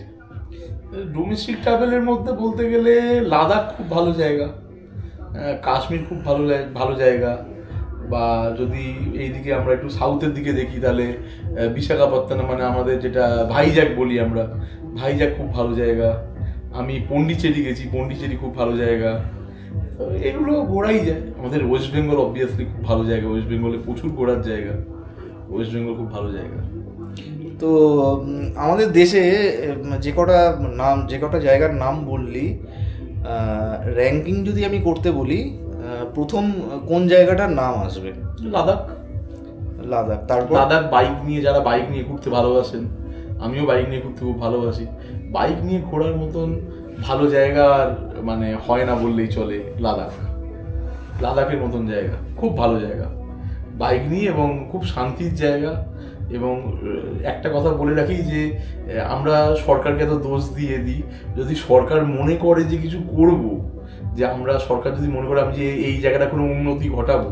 ডোমেস্টিক ট্রাভেলের মধ্যে বলতে গেলে লাদাখ খুব ভালো জায়গা, কাশ্মীর খুব ভালো জায়গা, বা যদি এইদিকে আমরা একটু সাউথের দিকে দেখি তাহলে বিশাখাপত্তনম মানে আমাদের যেটা ভাইজ্যাক বলি আমরা, ভাইজ্যাক খুব ভালো জায়গা। আমি পন্ডিচেরি গেছি, পন্ডিচেরি খুব ভালো জায়গা। তো এগুলো ঘোরাই যায়। আমাদের ওয়েস্ট বেঙ্গল অবভিয়াসলি খুব ভালো জায়গা, ওয়েস্ট বেঙ্গলে প্রচুর ঘোরার জায়গা, ওয়েস্ট বেঙ্গল খুব ভালো জায়গা। তো আমাদের দেশে যে কটা জায়গার নাম বললি, র্যাঙ্কিং যদি আমি করতে বলি, প্রথম কোন জায়গাটার নাম আসবে? লাদাখ। তারপর লাদাখ যারা বাইক নিয়ে ঘুরতে ভালোবাসেন, আমিও বাইক নিয়ে ঘুরতে খুব ভালোবাসি। বাইক নিয়ে ঘোরার মতন ভালো জায়গা আর মানে হয় না বললেই চলে। লাদাখের মতন জায়গা খুব ভালো জায়গা বাইক নিয়ে, এবং খুব শান্তির জায়গা। এবং একটা কথা বলে রাখি যে আমরা সরকারকে এত দোষ দিয়ে দিই, যদি সরকার মনে করে যে কিছু করব, যে সরকার যদি মনে করে আমি যে এই জায়গাটা কোনো উন্নতি ঘটাবো,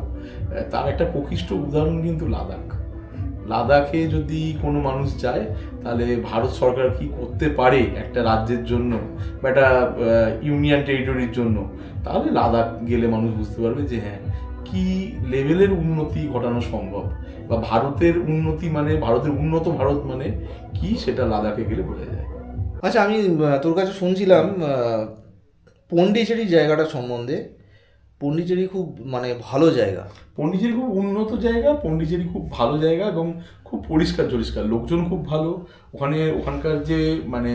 তার একটা প্রকৃষ্ট উদাহরণ কিন্তু লাদাখে যদি কোনো মানুষ যায় তাহলে ভারত সরকার কি করতে পারে একটা রাজ্যের জন্য বা একটা ইউনিয়ন টেরিটরির জন্য, তাহলে লাদাখ গেলে মানুষ বুঝতে পারবে যে হ্যাঁ কি লেভেলের উন্নতি ঘটানো সম্ভব, বা ভারতের উন্নতি মানে ভারতের উন্নত ভারত মানে কি, সেটা লাদাখে গেলে বোঝা যায়। আচ্ছা, আমি তোর কাছে শুনছিলাম পন্ডিচেরি জায়গাটা সম্বন্ধে। পন্ডিচেরি খুব মানে ভালো জায়গা। পন্ডিচেরি খুব উন্নত জায়গা, পন্ডিচেরি খুব ভালো জায়গা এবং খুব পরিষ্কার, লোকজন খুব ভালো। ওখানকার যে মানে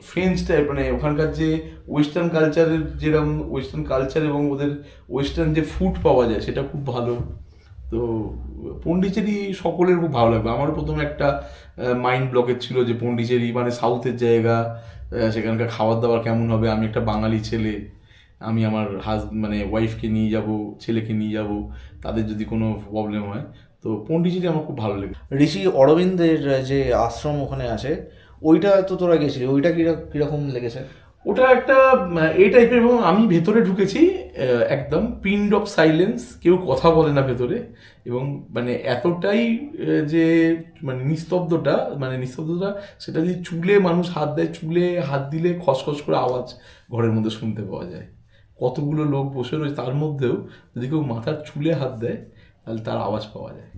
ফ্রেঞ্চ টাইপ মানে ওখানকার যে ওয়েস্টার্ন কালচারের যেরকম ওয়েস্টার্ন কালচার এবং ওদের ওয়েস্টার্ন যে ফুড পাওয়া যায় সেটা খুব ভালো। তো পন্ডিচেরি সকলের খুব ভালো লাগবে। আমারও প্রথমে একটা মাইন্ড ব্লকেজ ছিল যে পন্ডিচেরি মানে সাউথের জায়গা, সেখানকার খাবার দাবার কেমন হবে। আমি একটা বাঙালি ছেলে, আমি আমার মানে ওয়াইফকে নিয়ে যাব, ছেলেকে নিয়ে যাব, তাদের যদি কোনো প্রবলেম হয়, তো পন্ডিচেরি আমার খুব ভালো লাগে। ঋষি অরবিন্দের যে আশ্রম ওখানে আছে, ওইটা তো তোরা গেছিলি, ওইটা কিরকম লেগেছে? ওটা একটা এই টাইপের, এবং আমি ভেতরে ঢুকেছি, একদম পিন্ড অফ সাইলেন্স, কেউ কথা বলে না ভেতরে, এবং মানে এতটাই যে মানে নিস্তব্ধতা সেটা যদি চুলে মানুষ হাত দেয়, চুলে হাত দিলে খসখস করে আওয়াজ ঘরের মধ্যে শুনতে পাওয়া যায়। কতগুলো লোক বসে রয়েছে, তার মধ্যেও যদি কেউ মাথার চুলে হাত দেয় তাহলে তার আওয়াজ পাওয়া যায়।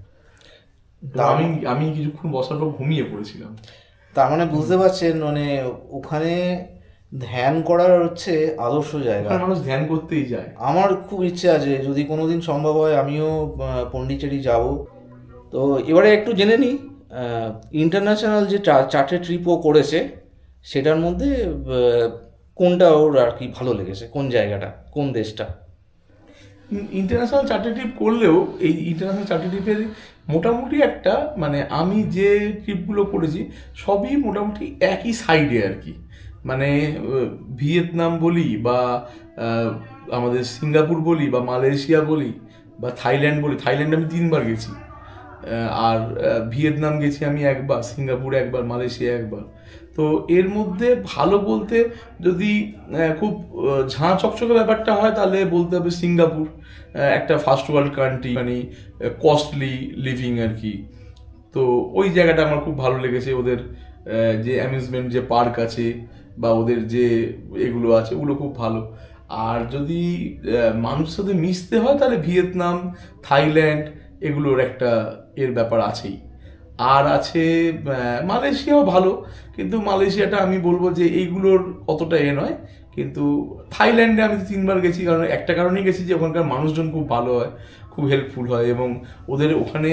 আমি কিছুক্ষণ বসার পর ঘুমিয়ে পড়েছিলাম। তার মানে বুঝতে পারছেন, মানে ওখানে ধ্যান করার হচ্ছে আদর্শ জায়গা। মানুষ ধ্যান করতেই যায়। আমার খুব ইচ্ছে আছে, যদি কোনোদিন সম্ভব হয় আমিও পন্ডিচেরি যাব। তো এবারে একটু জেনে নিই, ইন্টারন্যাশনাল যে 4টে ট্রিপও করেছে সেটার মধ্যে কোনটা ওর আর কি ভালো লেগেছে, কোন জায়গাটা, কোন দেশটা? ইন্টারন্যাশনাল 4টে ট্রিপ করলেও এই ইন্টারন্যাশনাল 4টে ট্রিপের মোটামুটি একটা মানে আমি যে ট্রিপগুলো করেছি সবই মোটামুটি একই সাইডে আর কি। মানে ভিয়েতনাম বলি বা আমাদের সিঙ্গাপুর বলি বা মালয়েশিয়া বলি বা থাইল্যান্ড বলি, থাইল্যান্ড আমি 3বার গেছি, আর ভিয়েতনাম গেছি আমি 1বার, সিঙ্গাপুর 1বার, মালয়েশিয়া 1বার। তো এর মধ্যে ভালো বলতে যদি খুব ঝাঁ চকচকে ব্যাপারটা হয় তাহলে বলতে হবে সিঙ্গাপুর, একটা ফার্স্ট ওয়ার্ল্ড কান্ট্রি, মানে কস্টলি লিভিং আর কি। তো ওই জায়গাটা আমার খুব ভালো লেগেছে। ওদের যে অ্যামিউজমেন্ট যে পার্ক আছে বা ওদের যে এগুলো আছে ওগুলো খুব ভালো। আর যদি মানুষের সাথে মিশতে হয় তাহলে ভিয়েতনাম, থাইল্যান্ড এগুলোর একটা এর ব্যাপার আছেই। আর আছে মালয়েশিয়াও ভালো, কিন্তু মালয়েশিয়াটা আমি বলবো যে এইগুলোর অতটা নয়। কিন্তু থাইল্যান্ডে আমি 3বার গেছি, কারণ একটা কারণেই গেছি যে ওখানকার মানুষজন খুব ভালো হয়, খুব হেল্পফুল হয়, এবং ওদের ওখানে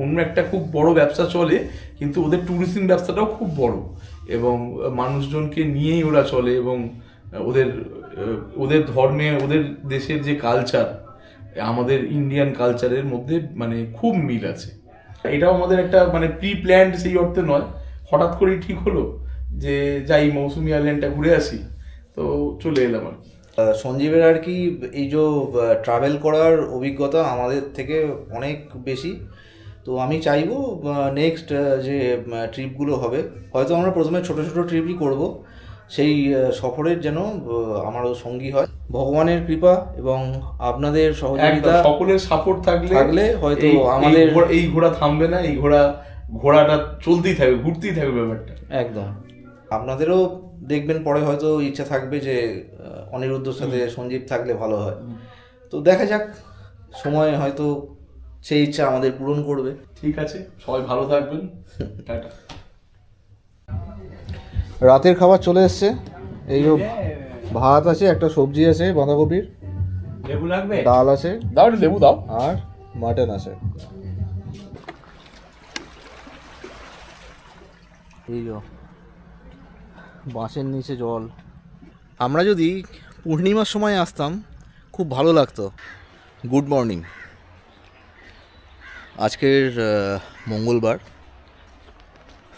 অন্য একটা খুব বড় ব্যবসা চলে, কিন্তু ওদের ট্যুরিজম ব্যবসাটাও খুব বড় এবং মানুষজনকে নিয়েই ওরা চলে, এবং ওদের ধর্মে ওদের দেশের যে কালচার আমাদের ইন্ডিয়ান কালচারের মধ্যে মানে খুব মিল আছে। এটাও আমাদের একটা মানে প্রি প্ল্যান্ড সেই অর্থে নয়, হঠাৎ করেই ঠিক হলো যে যাই মৌসুমি আইল্যান্ডটা ঘুরে আসি, তো চলে এলাম আর কি। সঞ্জীবের আর কি এই যে ট্রাভেল করার অভিজ্ঞতা আমাদের থেকে অনেক বেশি। তো আমি চাইবো নেক্সট যে ট্রিপগুলো হবে, হয়তো আমরা প্রথমে ছোটো ছোটো ট্রিপই করব, সেই সফরের যেন আমারও সঙ্গী হয়। ভগবানের কৃপা এবং আপনাদের সহযোগিতা একদম সকলের সাপোর্ট থাকলে হয়তো আমাদের আমাদের এই ঘোড়া থামবে না, এই ঘোড়াটা চলতেই থাকবে, ঘুরতেই থাকবে ব্যাপারটা। একদম আপনাদেরও দেখবেন পরে হয়তো ইচ্ছা থাকবে যে অনিরুদ্ধর সাথে সঞ্জীব থাকলে ভালো হয়। তো দেখা যাক, সময় হয়তো সেই ইচ্ছা আমাদের পূরণ করবে। ঠিক আছে, সবাই ভালো থাকবেন, টাটা। রাতের খাবার চলে এসছে, এই যে ভাত আছে, একটা সবজি আছে বাঁধাকপির, লেবু লাগবে? ডাল আছে, দাও একটু লেবু দাও। আর মাটন আছে। এই যে বাঁশের নিচে জল। আমরা যদি পূর্ণিমার সময় আসতাম খুব ভালো লাগতো। Good morning. আজকের মঙ্গলবার,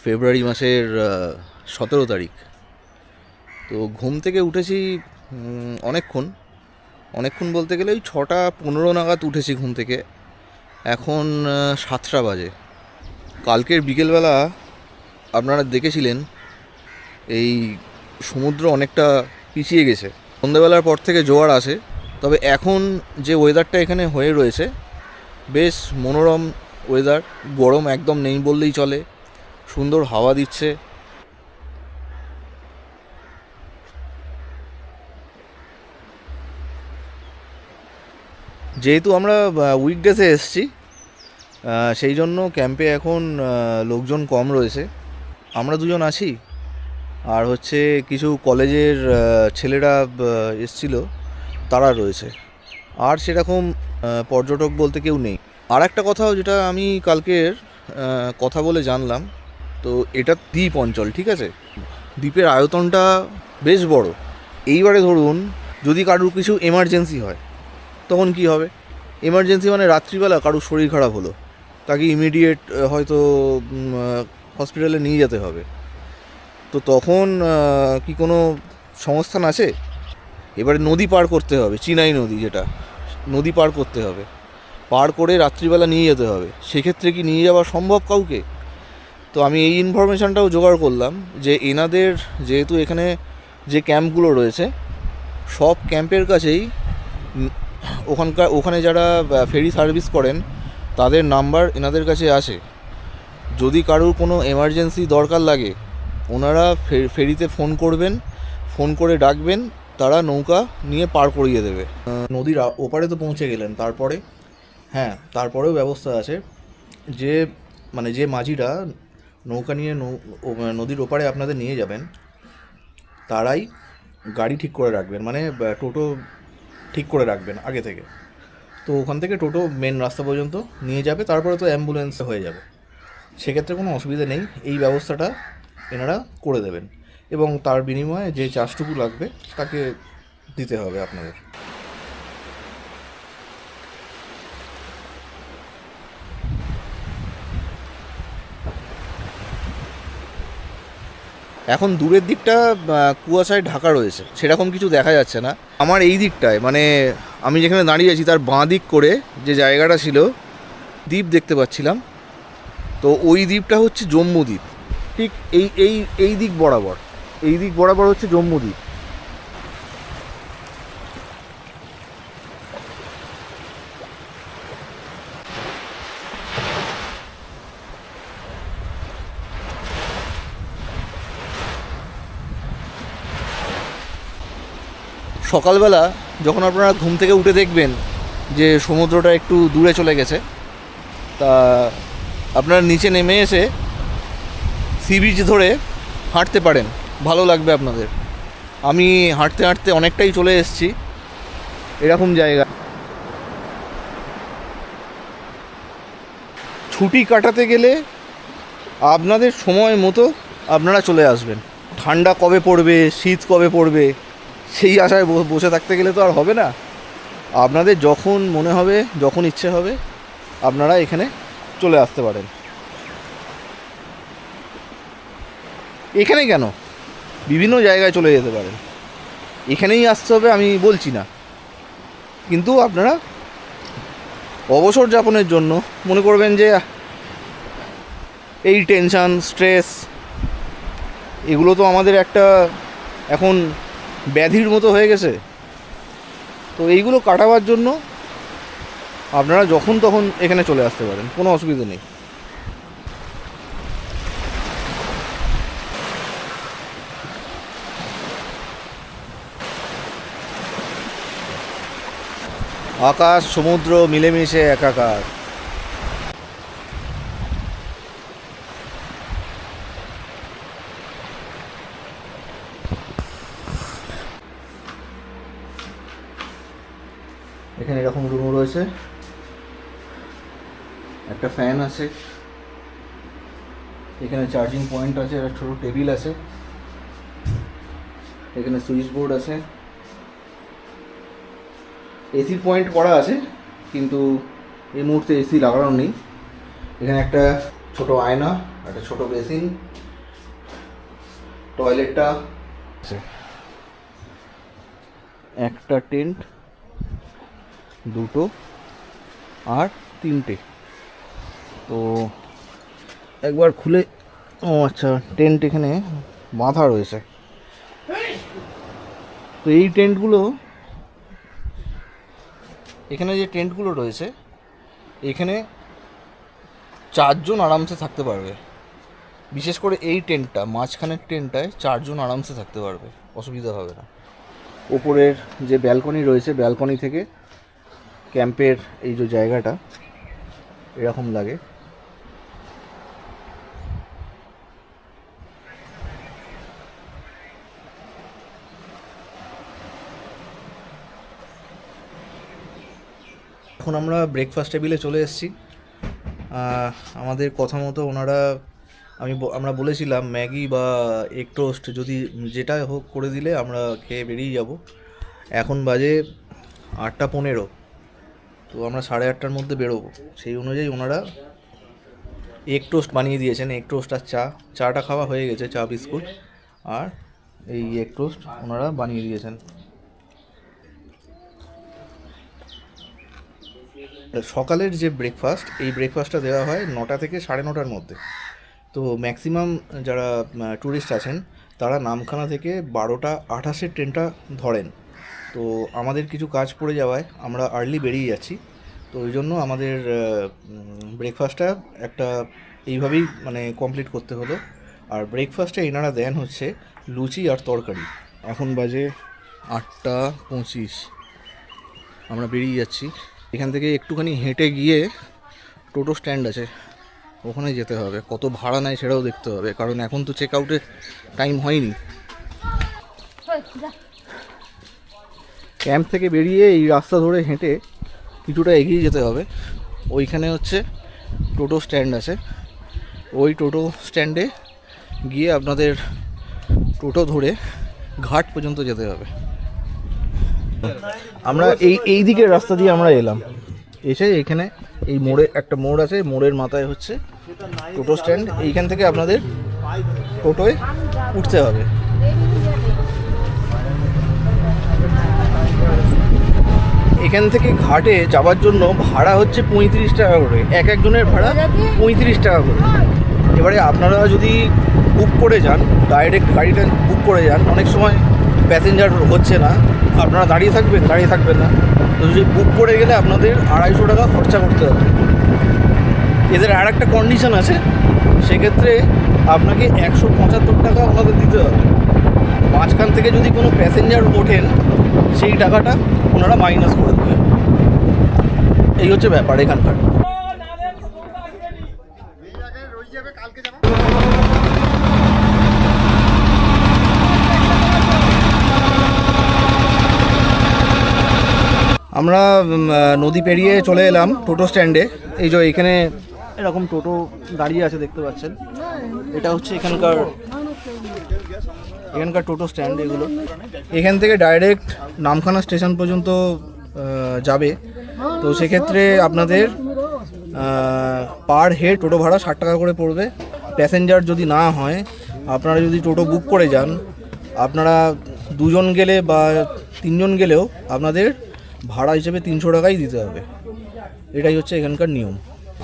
ফেব্রুয়ারি মাসের 17 তারিখ। তো ঘুম থেকে উঠেছি অনেকক্ষণ বলতে গেলে ওই 6:15 নাগাদ উঠেছি ঘুম থেকে। এখন 7টা বাজে। কালকের বিকেলবেলা আপনারা দেখেছিলেন এই সমুদ্র অনেকটা পিছিয়ে গেছে, সন্ধ্যেবেলার পর থেকে জোয়ার আসে। তবে এখন যে ওয়েদারটা এখানে হয়ে রয়েছে বেশ মনোরম ওয়েদার, গরম একদম নেই বললেই চলে, সুন্দর হাওয়া দিচ্ছে। যেহেতু আমরা উইকডেজে এসেছি, সেই জন্য ক্যাম্পে এখন লোকজন কম রয়েছে। আমরা দুজন আছি, আর হচ্ছে কিছু কলেজের ছেলেরা এসছিল, তারা রয়েছে। আর সেরকম পর্যটক বলতে কেউ নেই। আর একটা কথাও যেটা আমি কালকের কথা বলে জানলাম, তো এটা দ্বীপ অঞ্চল, ঠিক আছে? দ্বীপের আয়তনটা বেশ বড়। এইবারে ধরুন যদি কারুর কিছু এমার্জেন্সি হয় তখন কি হবে? এমার্জেন্সি মানে রাত্রিবেলা কারুর শরীর খারাপ হলো, তাকে ইমিডিয়েট হয়তো হসপিটালে নিয়ে যেতে হবে। তো তখন কি কোনো সংস্থান আছে? এবারে নদী পার করতে হবে, চিনাই নদী, যেটা নদী পার করতে হবে, পার করে রাত্রিবেলা নিয়ে যেতে হবে। সেক্ষেত্রে কি নিয়ে যাওয়া সম্ভব কাউকে? তো আমি এই ইনফরমেশানটাও জোগাড় করলাম যে এনাদের যেহেতু এখানে যে ক্যাম্পগুলো রয়েছে সব ক্যাম্পের কাছেই ওখানে যারা ফেরি সার্ভিস করেন তাদের নাম্বার এনাদের কাছে আসে। যদি কারোর কোনো এমার্জেন্সি দরকার লাগে ওনারা ফেরিতে ফোন করবেন, ফোন করে ডাকবেন, তারা নৌকা নিয়ে পার করিয়ে দেবে। নদীর ওপারে তো পৌঁছে গেলেন, তারপরে হ্যাঁ তারপরেও ব্যবস্থা আছে যে যে মাঝিরা নৌকা নিয়ে নদীর ওপারে আপনাদের নিয়ে যাবেন তারাই গাড়ি ঠিক করে রাখবেন, টোটো ঠিক করে রাখবেন আগে থেকে। তো ওখান থেকে টোটো মেন রাস্তা পর্যন্ত নিয়ে যাবে, তারপরে তো অ্যাম্বুলেন্স হয়ে যাবে, সেক্ষেত্রে কোনো অসুবিধা নেই। এই ব্যবস্থাটা এনারা করে দেবেন এবং তার বিনিময়ে যে চার্জটুকু লাগবে তাকে দিতে হবে আপনাদের। এখন দূরের দিকটা কুয়াশায় ঢাকা রয়েছে, সেরকম কিছু দেখা যাচ্ছে না। আমার এই দিকটায় আমি যেখানে দাঁড়িয়ে আছি তার বাঁ দিক করে যে জায়গাটা ছিল দ্বীপ দেখতে পাচ্ছিলাম, তো ওই দ্বীপটা হচ্ছে জম্মুদ্বীপ। ঠিক এই দিক বরাবর হচ্ছে জম্মুদ্বীপ। সকালবেলা যখন আপনারা ঘুম থেকে উঠে দেখবেন যে সমুদ্রটা একটু দূরে চলে গেছে, তা আপনারা নিচে নেমে এসে সি বিচ ধরে হাঁটতে পারেন, ভালো লাগবে আপনাদের। আমি হাঁটতে হাঁটতে অনেকটাই চলে এসেছি এরকম জায়গা। ছুটি কাটাতে গেলে আপনাদের সময় মতো আপনারা চলে আসবেন। ঠান্ডা কবে পড়বে, শীত কবে পড়বে, সেই আশায় বসে থাকতে গেলে তো আর হবে না। আপনাদের যখন মনে হবে, যখন ইচ্ছে হবে আপনারা এখানে চলে আসতে পারেন। এখানে কেন, বিভিন্ন জায়গায় চলে যেতে পারেন, এখানেই আসতে হবে আমি বলছি না, কিন্তু আপনারা অবসর যাপনের জন্য মনে করবেন যে এই টেনশান, স্ট্রেস, এগুলো তো আমাদের একটা এখন ব্যাধির মতো হয়ে গেছে। তো এইগুলো কাটাবার জন্য আপনারা যখন তখন এখানে চলে আসতে পারেন, কোনো অসুবিধা নেই। আকাশ সমুদ্র মিলেমিশে একাকার। এখানে এরকম রুম রয়েছে, একটা ফ্যান আছে, এখানে চার্জিং পয়েন্ট আছে, একটা ছোটো টেবিল আছে, এখানে সুইচ বোর্ড আছে, এসির পয়েন্ট করা আছে কিন্তু এই মুহূর্তে এসি লাগানো নেই। এখানে একটা ছোট আয়না, একটা ছোট বেসিন, টয়লেটটা আছে, একটা টেন্ট, দুটো আর তিনটে। তো একবার খুলে, ও আচ্ছা, টেন্ট এখানে বাঁধা রয়েছে। তো এই টেন্টগুলো, এখানে যে টেন্টগুলো রয়েছে, এখানে 4 জন আরামসে থাকতে পারবে। বিশেষ করে এই টেন্টটা, মাঝখানের টেন্টটায় 4 জন আরামসে থাকতে পারবে, অসুবিধা হবে না। ওপরের যে ব্যালকনি রয়েছে, ব্যালকনি থেকে ক্যাম্পের এই যে জায়গাটা এরকম লাগে। এখন আমরা ব্রেকফাস্ট টেবিলে চলে এসেছি। আমাদের কথা মতো ওনারা, আমরা বলেছিলাম ম্যাগি বা এগ টোস্ট যদি যেটা হোক করে দিলে আমরা খেয়ে বেরিয়ে যাব। এখন বাজে 8:15, তো আমরা 8:30টার মধ্যে বেরোবো। সেই অনুযায়ী ওনারা এগ টোস্ট বানিয়ে দিয়েছেন, এগ টোস্ট আর চাটা খাওয়া হয়ে গেছে, চা বিস্কুট আর এই এগ টোস্ট ওনারা বানিয়ে দিয়েছেন। সকালের যে ব্রেকফাস্ট, এই ব্রেকফাস্টটা দেওয়া হয় 9টা থেকে 9:30টার মধ্যে। তো ম্যাক্সিমাম যারা ট্যুরিস্ট আছেন তারা নামখানা থেকে 12:28 ট্রেনটা ধরেন। তো আমাদের কিছু কাজ পড়ে যাওয়ায় আমরা আর্লি বেরিয়ে যাচ্ছি। তো ওই জন্য আমাদের ব্রেকফাস্টটা একটা এইভাবেই মানে কমপ্লিট করতে হলো। আর ব্রেকফাস্টে এনারা দেন হচ্ছে লুচি আর তরকারি। এখন বাজে 8:25, আমরা বেরিয়ে যাচ্ছি। এখান থেকে একটুখানি হেঁটে গিয়ে টোটো স্ট্যান্ড আছে, ওখানে যেতে হবে। কত ভাড়া নেয় সেটাও দেখতে হবে, কারণ এখন তো চেক আউটের টাইম হয়নি। ক্যাম্প থেকে বেরিয়ে এই রাস্তা ধরে হেঁটে কিছুটা এগিয়ে যেতে হবে। ওইখানে হচ্ছে টোটো স্ট্যান্ড আছে, ওই টোটো স্ট্যান্ডে গিয়ে আপনাদের টোটো ধরে ঘাট পর্যন্ত যেতে হবে। আমরা এই দিকের রাস্তা দিয়ে আমরা এলাম, এসে এখানে এই মোড়ে একটা মোড় আছে, মোড়ের মাথায় হচ্ছে টোটো স্ট্যান্ড। এইখান থেকে আপনাদের টোটোয় উঠতে হবে। এখান থেকে ঘাটে যাওয়ার জন্য ভাড়া হচ্ছে 35 টাকা করে, একজনের ভাড়া 35 টাকা করে। এবারে আপনারা যদি বুক করে যান, ডাইরেক্ট গাড়িটা বুক করে যান, অনেক সময় প্যাসেঞ্জার হচ্ছে না, আপনারা দাঁড়িয়ে থাকবেন না। তো যদি বুক করে গেলে আপনাদের 250 টাকা খরচা করতে হবে। এদের আর একটা কন্ডিশন আছে, সেক্ষেত্রে আপনাকে 175 টাকা ওনাদের দিতে হবে। মাঝখান থেকে যদি কোনো প্যাসেঞ্জার ওঠেন, সেই টাকাটা ওনারা মাইনাস করে দেবে। এই হচ্ছে ব্যাপার এখানকার। আমরা নদী পেরিয়ে চলে এলাম টোটো স্ট্যান্ডে। এই যে এখানে এরকম টোটো দাঁড়িয়ে আছে, দেখতে পাচ্ছেন। এটা হচ্ছে এখানকার টোটো স্ট্যান্ড। এগুলো এখান থেকে ডাইরেক্ট নামখানা স্টেশন পর্যন্ত যাবে। তো সেক্ষেত্রে আপনাদের পার হেড টোটো ভাড়া 60 টাকা করে পড়বে। প্যাসেঞ্জার যদি না হয়, আপনারা যদি টোটো বুক করে যান, আপনারা 2 জন গেলে বা 3 জন গেলেও আপনাদের ভাড়া হিসেবে 300 টাকাই দিতে হবে। এটাই হচ্ছে এখানকার নিয়ম।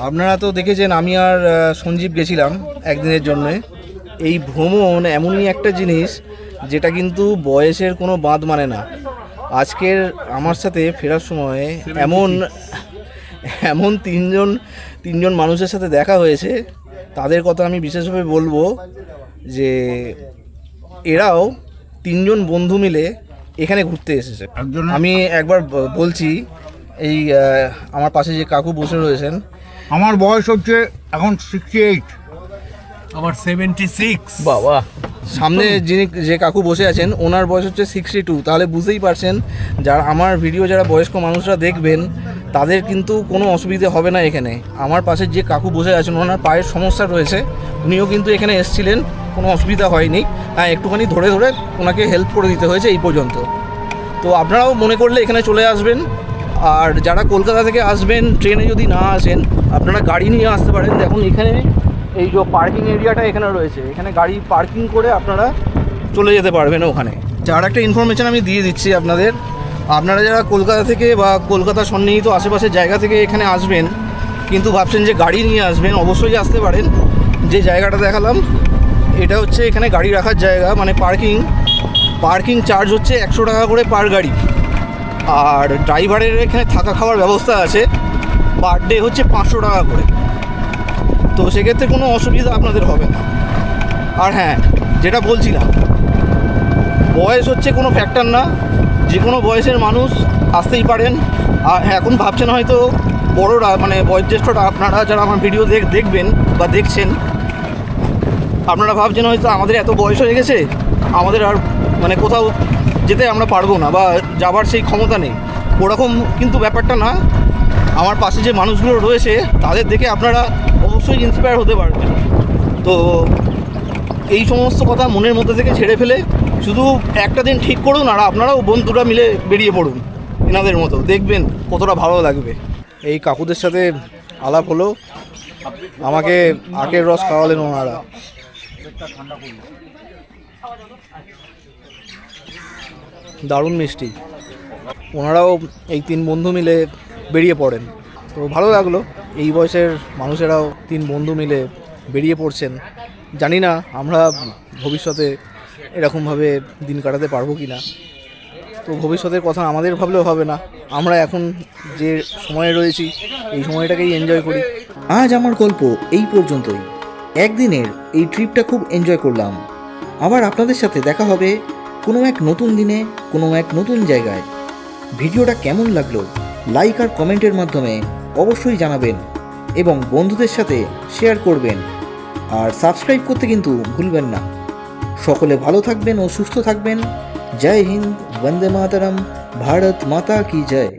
আপনারা তো দেখেছেন, আমি আর সঞ্জীব গেছিলাম একদিনের জন্যে। এই ভ্রমণ এমনই একটা জিনিস যেটা কিন্তু বয়সের কোনো বাঁধ মানে না। আজকের আমার সাথে ফেরার সময় এমন তিনজন মানুষের সাথে দেখা হয়েছে, তাদের কথা আমি বিশেষভাবে বলবো যে এরাও তিনজন বন্ধু মিলে এখানে ঘুরতে এসেছে। আমি একবার বলছি, এই আমার পাশে যে কাকু বসে রয়েছেন, আমার বয়স হচ্ছে এখন 68। আমার 76। বাবা, সামনে যে কাকু বসে আছেন ওনার বয়স হচ্ছে 62। তাহলে বুঝতেই পারছেন যারা আমার ভিডিও যারা বয়স্ক মানুষরা দেখবেন তাদের কিন্তু কোনো অসুবিধে হবে না এখানে। আমার পাশে যে কাকু বসে আছেন ওনার পায়ের সমস্যা রয়েছে, উনিও কিন্তু এখানে এসেছিলেন, কোনো অসুবিধা হয়নি। হ্যাঁ, একটুখানি ধরে ওনাকে হেল্প করে দিতে হয়েছে এই পর্যন্ত। তো আপনারাও মনে করলে এখানে চলে আসবেন। আর যারা কলকাতা থেকে আসবেন, ট্রেনে যদি না আসেন, আপনারা গাড়ি নিয়ে আসতে পারেন। দেখুন এখানে এই যে পার্কিং এরিয়াটা এখানে রয়েছে, এখানে গাড়ি পার্কিং করে আপনারা চলে যেতে পারবেন ওখানে। যার একটা ইনফরমেশান আমি দিয়ে দিচ্ছি আপনারা যারা কলকাতা থেকে বা কলকাতা সন্নিহিত আশেপাশের জায়গা থেকে এখানে আসবেন কিন্তু ভাবছেন যে গাড়ি নিয়ে আসবেন, অবশ্যই আসতে পারেন। যে জায়গাটা দেখালাম এটা হচ্ছে এখানে গাড়ি রাখার জায়গা, মানে পার্কিং চার্জ হচ্ছে 100 টাকা করে পার গাড়ি। আর ড্রাইভারের এখানে থাকা খাওয়ার ব্যবস্থা আছে, পার ডে হচ্ছে 500 টাকা করে। তো সেক্ষেত্রে কোনো অসুবিধা আপনাদের হবে না। আর হ্যাঁ, যেটা বলছিলাম, বয়স হচ্ছে কোনো ফ্যাক্টর না, যে কোনো বয়সের মানুষ আসতেই পারেন। আর এখন ভাবছেন হয়তো বড়রা, মানে বয়োজ্যেষ্ঠরা, আপনারা যারা আমার ভিডিও দেখবেন বা দেখছেন, আপনারা ভাবছেন হয়তো আমাদের এত বয়স হয়ে গেছে, আমাদের আর মানে কোথাও যেতে আমরা পারবো না বা যাবার সেই ক্ষমতা নেই। ওরকম কিন্তু ব্যাপারটা না। আমার পাশে যে মানুষগুলো রয়েছে তাদের দেখে আপনারা অবশ্যই ইন্সপায়ার হতে পারবেন। তো এই সমস্ত কথা মনের মধ্যে থেকে ছেড়ে ফেলে শুধু একটা দিন ঠিক করুন, আর আপনারাও বন্ধুরা মিলে বেরিয়ে পড়ুন এনাদের মতো, দেখবেন কতটা ভালো লাগবে। এই কাকুদের সাথে আলাপ হলো, আমাকে আখের রস খাওয়ালেন ওনারা। দারুণ মিষ্টি। ওনারাও এই 3 বন্ধু মিলে বেরিয়ে পড়েন, তো ভালো লাগলো। এই বয়সের মানুষেরাও 3 বন্ধু মিলে বেরিয়ে পড়ছেন। জানি না আমরা ভবিষ্যতে এরকমভাবে দিন কাটাতে পারবো কি না। তো ভবিষ্যতের কথা আমাদের ভাবলেও হবে না, আমরা এখন যে সময়ে রয়েছি এই সময়টাকেই এনজয় করি। আজ আমার গল্প এই পর্যন্তই। একদিনের এই ট্রিপটা খুব এনজয় করলাম। আবার আপনাদের সাথে দেখা হবে কোনো এক নতুন দিনে, কোনো এক নতুন জায়গায়। ভিডিওটা কেমন লাগলো লাইক আর কমেন্টের মাধ্যমে অবশ্যই জানাবেন এবং বন্ধুদের সাথে শেয়ার করবেন। আর সাবস্ক্রাইব করতে কিন্তু ভুলবেন না। সকলে ভালো থাকবেন ও সুস্থ থাকবেন। জয় হিন্দ, বন্দে মাতরম, ভারত মাতা কি জয়।